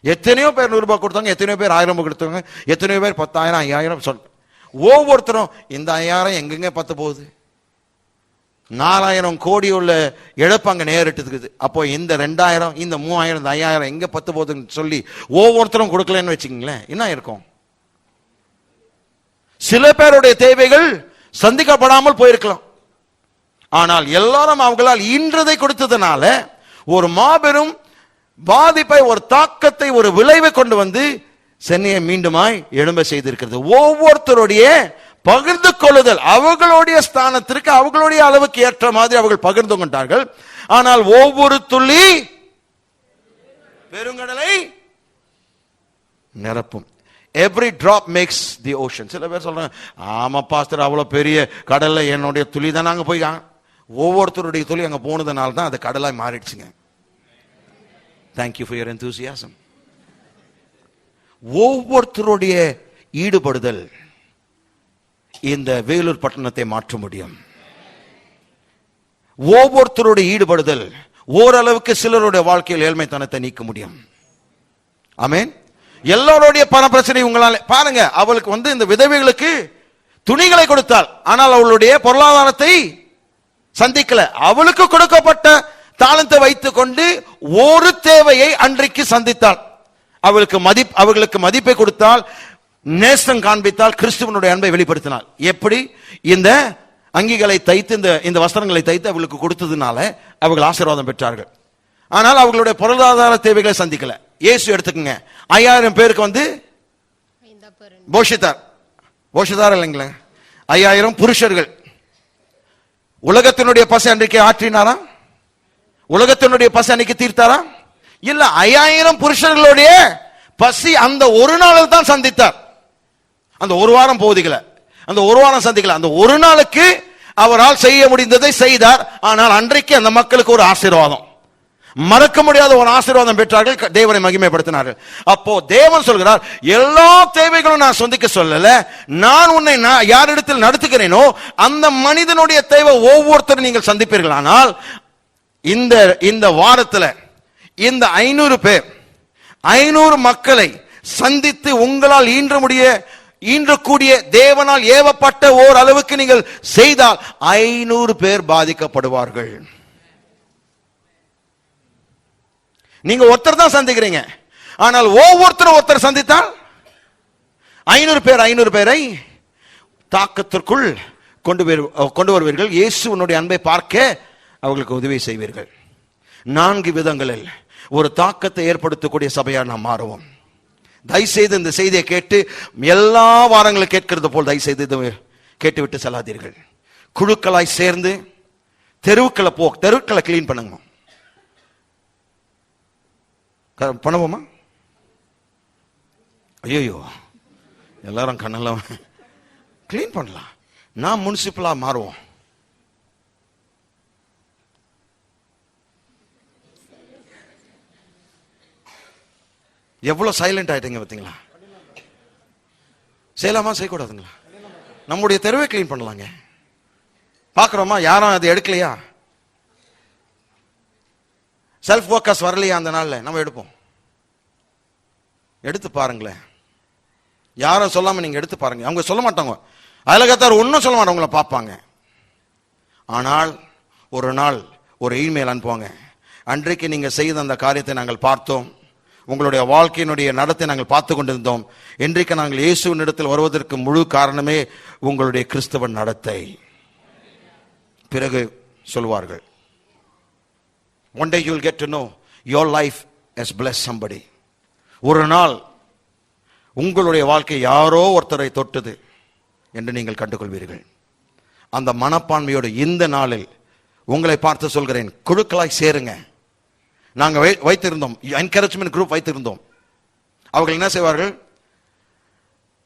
எத்தனையோ பேர் 100 ரூபாய் கொடுத்தாங்க, எத்தனையோ பேர் 1000 ரூபாய் கொடுத்தாங்க, எத்தனையோ பேர் 10,000 5,000 சொல். ஒவ்வொருத்தரும் இந்த 5,000 எங்கெங்க பத்து போகுது, 4,000 கோடி உள்ள இழப்பு அங்க நேரிட்டுக்குது. அப்போ இந்த 2,000 இந்த 3,000 இந்த 5,000 எங்க பத்து போகுதுன்னு சொல்லி ஒவ்வொருத்தரும் கொடுக்கலன்னு வச்சுக்கீங்களேன், என்ன இருக்கும்? சில பேருடைய தேவைகள் சந்திக்கப்படாமல் போயிருக்கலாம். ஆனால் எல்லாரும் அவங்களால் ஈன்றதை கொடுத்ததுனால ஒரு மாபெரும் பாதிப்பை, ஒரு தாக்கத்தை, ஒரு விளைவை கொண்டு வந்து சென்னையை மீண்டுமாய் எழும்ப செய்திருக்கிறது. ஒவ்வொருத்தருடைய பகிர்ந்து கொள்ளுதல், அவர்களுடைய ஸ்தானத்திற்கு அவர்களுடைய அளவுக்கு ஏற்ற மாதிரி அவர்கள் பகிர்ந்து கொண்டார்கள். ஆனால் ஒவ்வொரு துளி பெருங்கடலை நிரப்பும். Every drop makes the ocean. சில பேர் சொல்றாங்க, ஆமா பாஸ்டர், அவ்வளவு பெரிய கடல்ல என்னுடைய துளி தான் நாங்க போய், ஒவ்வொருத்தருடைய துளி அங்க போனதுனால தான் அது கடலாய் மாறிடுச்சுங்க. Thank you for your enthusiasm. ஒவ்வொருத்தருடைய ஈடுபடுதல் இந்த வேலூர் பட்டணத்தை மாற்ற முடியும். ஒவ்வொருத்தருடைய ஈடுபடுதல் ஓரளவுக்கு சிலருடைய வாழ்க்கையில் ஏழ்மைத்தனத்தை நீக்க முடியும். ஆமென். எல்லாருடைய பண பிரச்சனை உங்களால பாருங்க, அவளுக்கு இந்த விதவைகளுக்கு துணிகளை கொடுத்தாள், ஆனால் அவளுடைய பொருளாதாரத்தை சந்திக்கல. அவளுக்கு கொடுக்கப்பட்ட தாளத்தை வைத்துக் கொண்டு ஒரு தேவையை அன்றைக்கு சந்தித்தாள். அவர்களுக்கு மதிப்பை கொடுத்தால், நேசம் காண்பித்தால், கிறிஸ்துவனுடைய அன்பை வெளிப்படுத்தினாள். எப்படி? இந்த அங்கிகளை தைத்து, இந்த வஸ்திரங்களை தைத்து அவர்களுக்கு கொடுத்ததுனால அவர்கள் ஆசீர்வாதம் பெற்றார்கள். ஆனால் அவர்களுடைய பொருளாதார தேவைகளை சந்திக்கல. இயேசு எடுத்துக்கங்க, 5000 பேருக்கு போஷித்தார் இல்லைங்களா? 5000 புருஷர்கள். உலகத்தினுடைய பசி அன்றைக்கு ஆற்றினாரா? உலகத்தினுடைய பசி அன்றைக்கு தீர்த்தாரா? இல்ல, 5000 புருஷர்களுடைய பசி அந்த ஒரு நாளில் தான் சந்தித்தார். அந்த ஒரு வாரம் போதிக்கல, அந்த ஒரு வாரம் சந்திக்கல, அந்த ஒரு நாளுக்கு அவரால் செய்ய முடிந்ததை செய்தார். ஆனால் அன்றைக்கு அந்த மக்களுக்கு ஒரு ஆசீர்வாதம், மறக்க முடியாத ஒரு ஆசீர்வாதம் பெற்றார்கள், தேவனை மகிமைப்படுத்தினார்கள். அப்போ தேவன் சொல்கிறார், எல்லா தேவைகளும் நான் சந்திக்க சொல்லல, நான் உன்னை யாரிடத்தில் நடத்துகிறேனோ அந்த மனிதனுடைய தேவை ஒவ்வொருத்தரும் நீங்கள் சந்திப்பீர்கள். ஆனால் இந்த வாரத்தில் இந்த 500 பேர் 500 மக்களை சந்தித்து உங்களால் ஈன்றக்கூடிய தேவனால் ஏவப்பட்ட ஓர் அளவுக்கு நீங்கள் செய்தால் 500 பேர் பாதிக்கப்படுவார்கள். நீங்க ஒருத்தர் தான் சந்திக்கிறீங்க, ஆனால் ஒருத்தர் சந்தித்தால் 500 பேரை தாக்கத்திற்குள் கொண்டு வருவீர்கள். இயேசுவினுடைய அன்பை பார்க்க அவர்களுக்கு உதவி செய்வீர்கள். 4 விதங்களில் ஒரு தாக்கத்தை ஏற்படுத்தக்கூடிய சபையா நாம் மாறுவோம். தயவுசெய்து இந்த செய்தியை கேட்டு எல்லா வாரங்களும் கேட்கிறது போல் தயவுசெய்து கேட்டுவிட்டு செல்லாதீர்கள். குழுக்களாய் சேர்ந்து தெருக்களை கிளீன் பண்ணுங்க. பண்ணுவோமா? ஐயோ, எல்லாரும் கண்ணெல்லாம் கிளீன் பண்ணலாம். நான் முனிசிபலா மாறுவோம். எவ்வளவு சைலண்ட் ஆயிட்டீங்க பார்த்தீங்களா? செய்யலாமா செய்யக்கூடாதுங்களா? நம்முடைய தெருவை கிளீன் பண்ணலாங்க. பார்க்குறோமா? யாரும் அதை எடுக்கலையா? செல்ஃப் ஃபோக்கஸ் வரலையா? அந்த நாளில் நம்ம எடுப்போம். எடுத்து பாருங்களேன். யாரும் சொல்லாம நீங்க எடுத்து பாருங்க. அவங்க சொல்ல மாட்டாங்க, அயலகத்தார் ஒன்றும் சொல்ல மாட்டாங்க, உங்களை பார்ப்பாங்க. ஆனால் ஒரு நாள் ஒரு இமெயில் அனுப்புவாங்க, அன்றைக்கு நீங்க செய்த அந்த காரியத்தை நாங்கள் பார்த்தோம், உங்களுடைய வாழ்க்கையினுடைய நடத்தை நாங்கள் பார்த்து கொண்டிருந்தோம், இன்றைக்கு நாங்கள் இயேசுவின் இடத்தில் வருவதற்கு முழு காரணமே உங்களுடைய கிறிஸ்தவ நடத்தை. பிறகு சொல்வார்கள், one day you will get to know your life has blessed somebody. ஒரு நாள் உங்களுடைய வாழ்க்கை யாரோ ஒருத்தரை தொட்டது என்று நீங்கள் கண்டுகொள்வீர்கள். அந்த மனப்பான்மையோடு இந்த நாளில் உங்களை பார்த்து சொல்கிறேன், குழுக்களாய் சேருங்க. நாங்கள் வைத்திருந்தோம், என்கரேஜ்மெண்ட் குரூப் வைத்திருந்தோம். அவர்கள் என்ன செய்வார்கள்?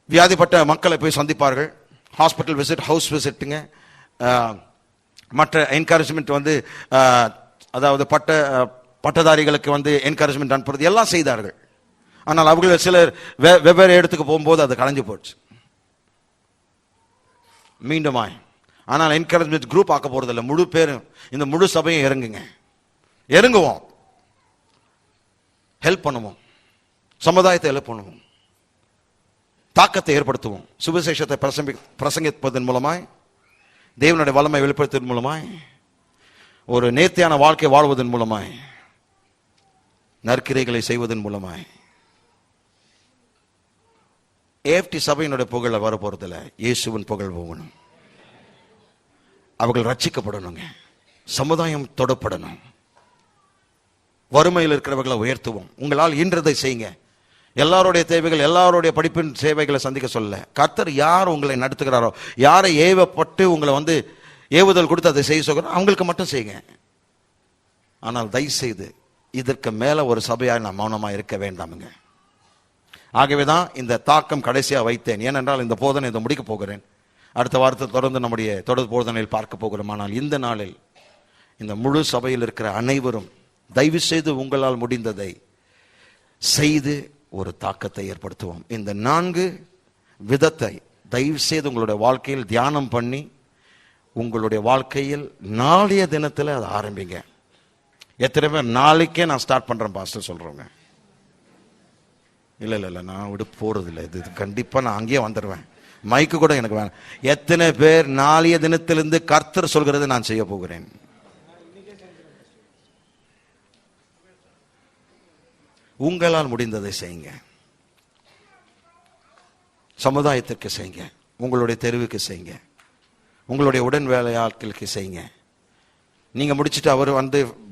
வியாதிப்பட்ட மக்களை போய் சந்திப்பார்கள். ஹாஸ்பிட்டல் விசிட், ஹவுஸ் விசிட்டுங்க, மற்ற என்கரேஜ்மெண்ட் அதாவது பட்டதாரிகளுக்கு என்கரேஜ்மெண்ட் அனுப்புறது எல்லாம் செய்தார்கள். ஆனால் அவர்கள் சிலர் வெவ்வேறு இடத்துக்கு போகும்போது அது கலைஞ்சு போச்சு. மீண்டுமாய். ஆனால் என்கரேஜ்மெண்ட் குரூப் ஆக்க போறதில்லை. முழு பேரும் இந்த முழு சபையும் இறங்குவோம், ஹெல்ப் பண்ணுவோம், சமுதாயத்தை ஹெல்ப் பண்ணுவோம், தாக்கத்தை ஏற்படுத்துவோம். சுவிசேஷத்தை பிரசங்கிப்பதன் மூலமாய், தேவனுடைய வல்லமை வெளிப்படுத்துவதன் மூலமாய், ஒரு நேர்த்தியான வாழ்க்கை வாழ்வதன் மூலமாய், நற்கிரைகளை செய்வதன் மூலமாய். ஏஎஃப்டி சபையினுடைய புகழ வர போறதில்ல, இயேசுவின் புகழ் போகணும். அவர்கள் ரட்சிக்கப்படணுங்க, சமுதாயம் தொடப்படணும். வறுமையில் இருக்கிறவர்களை உயர்த்துவோம். உங்களால் ஈன்றதை செய்யுங்க. எல்லாருடைய தேவைகள், எல்லாருடைய படிப்பின் சேவைகளை சந்திக்க சொல்ல. கர்த்தர் யார் உங்களை நடத்துகிறாரோ, யாரை ஏவப்பட்டு உங்களை ஏவுதல் கொடுத்து அதை செய்ய சொல்கிறோம், அவங்களுக்கு மட்டும் செய்யுங்க. ஆனால் தயவு செய்து இதற்கு மேல ஒரு சபையாக நான் மௌனமாக இருக்க வேண்டாமுங்க. ஆகவேதான் இந்த தாக்கம் கடைசியாக வைத்தேன். ஏனென்றால் இந்த போதனை இதை முடிக்க போகிறேன். அடுத்த வாரத்தை தொடர்ந்து நம்முடைய தொடர் போதனையில் பார்க்க போகிறோம். ஆனால் இந்த நாளில் இந்த முழு சபையில் இருக்கிற அனைவரும் தயவு செய்து உங்களால் முடிந்ததை செய்து ஒரு தாக்கத்தை ஏற்படுத்துவோம். இந்த 4 விதத்தை தயவு செய்து உங்களுடைய வாழ்க்கையில் தியானம் பண்ணி, உங்களுடைய வாழ்க்கையில் நாளைய தினத்தில் அதை ஆரம்பிங்க. எத்தனை பேர் நாளைக்கே நான் ஸ்டார்ட் பண்றேன் பாஸ்டர் சொல்றவங்க? இல்லை நான் விட போறதில்லை. இது கண்டிப்பா நான் அங்கேயே வந்துடுவேன். மைக்கு கூட எனக்கு வேணும். எத்தனை பேர் நாளைய தினத்திலிருந்து கர்த்தர் சொல்கிறதை நான் செய்ய போகிறேன்? உங்களால் முடிந்ததை செய்யுங்க. சமுதாயத்திற்கு செய்யுங்க, உங்களுடைய தெருவுக்கு செய்யுங்க, உங்களுடைய உடன் வேலையாட்களுக்கு செய்யுங்க. நீங்க முடிச்சுட்டு அவர்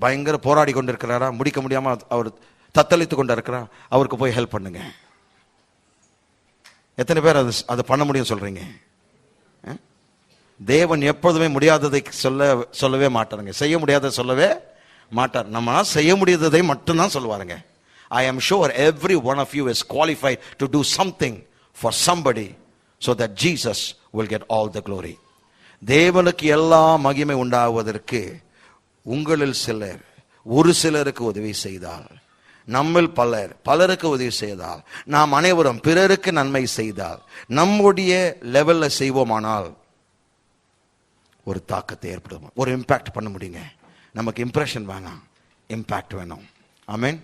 பயங்கர போராடி கொண்டு இருக்கிறாரா, முடிக்க முடியாம அவர் தத்தளித்து கொண்டு இருக்கிறார், அவருக்கு போய் ஹெல்ப் பண்ணுங்க. எத்தனை பேர் அதை பண்ண முடியும் சொல்றீங்க? தேவன் எப்பொழுதுமே முடியாததை சொல்லவே மாட்டாருங்க. செய்ய முடியாத சொல்லவே மாட்டார். நம்ம செய்ய முடியாததை மட்டும்தான் சொல்லுவாருங்க. I am sure every one of you is qualified to do something for somebody so that Jesus will get all the glory. தேவனுக்கு எல்லா மகிமை உண்டாவதற்கு உங்களில் சிலர் ஒரு சிலருக்கு உதவி செய்தால், நம்மில் பலருக்கு உதவி செய்தால், நாம் அனைவரும் பிறருக்கு நன்மை செய்தால், நம்முடைய லெவல்ல செய்வோமானால் ஒரு தாக்கத்தை ஏற்படுத்தும், ஒரு இம்பாக்ட் பண்ண முடியுங்க. நமக்கு இம்ப்ரெஷன் வேணாம், இம்பாக்ட் வேணும். ஆமென்.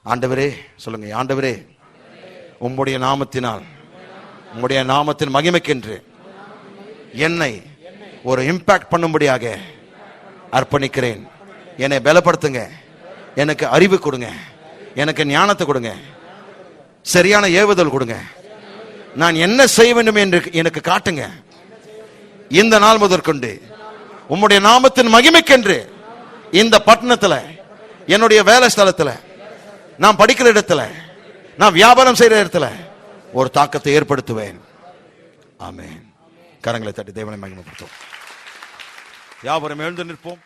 ஆண்டவரே சொல்லுங்க, ஆண்டவரே உம்முடைய நாமத்தினால், உம்முடைய நாமத்தின் மகிமைக்கென்று என்னை ஒரு இம்பாக்ட் பண்ணும்படியாக அர்ப்பணிக்கிறேன். என்னை பலப்படுத்துங்க, எனக்கு அறிவு கொடுங்க, எனக்கு ஞானத்தை கொடுங்க, சரியான ஏவுதல் கொடுங்க. நான் என்ன செய்ய வேண்டும் என்று எனக்கு காட்டுங்க. இந்த நாள் முதற்கொண்டு உம்முடைய நாமத்தின் மகிமைக்கென்று இந்த பட்டணத்துல, என்னுடைய வேலை ஸ்தலத்துல, நான் படிக்கிற இடத்துல, நான் வியாபாரம் செய்யற இடத்துல ஒரு தாக்கத்தை ஏற்படுத்துவேன். ஆமென். கரங்களை தட்டி தேவனை மகிமைப்படுத்துவோம். யாவரும் எழுந்து நிற்போம்.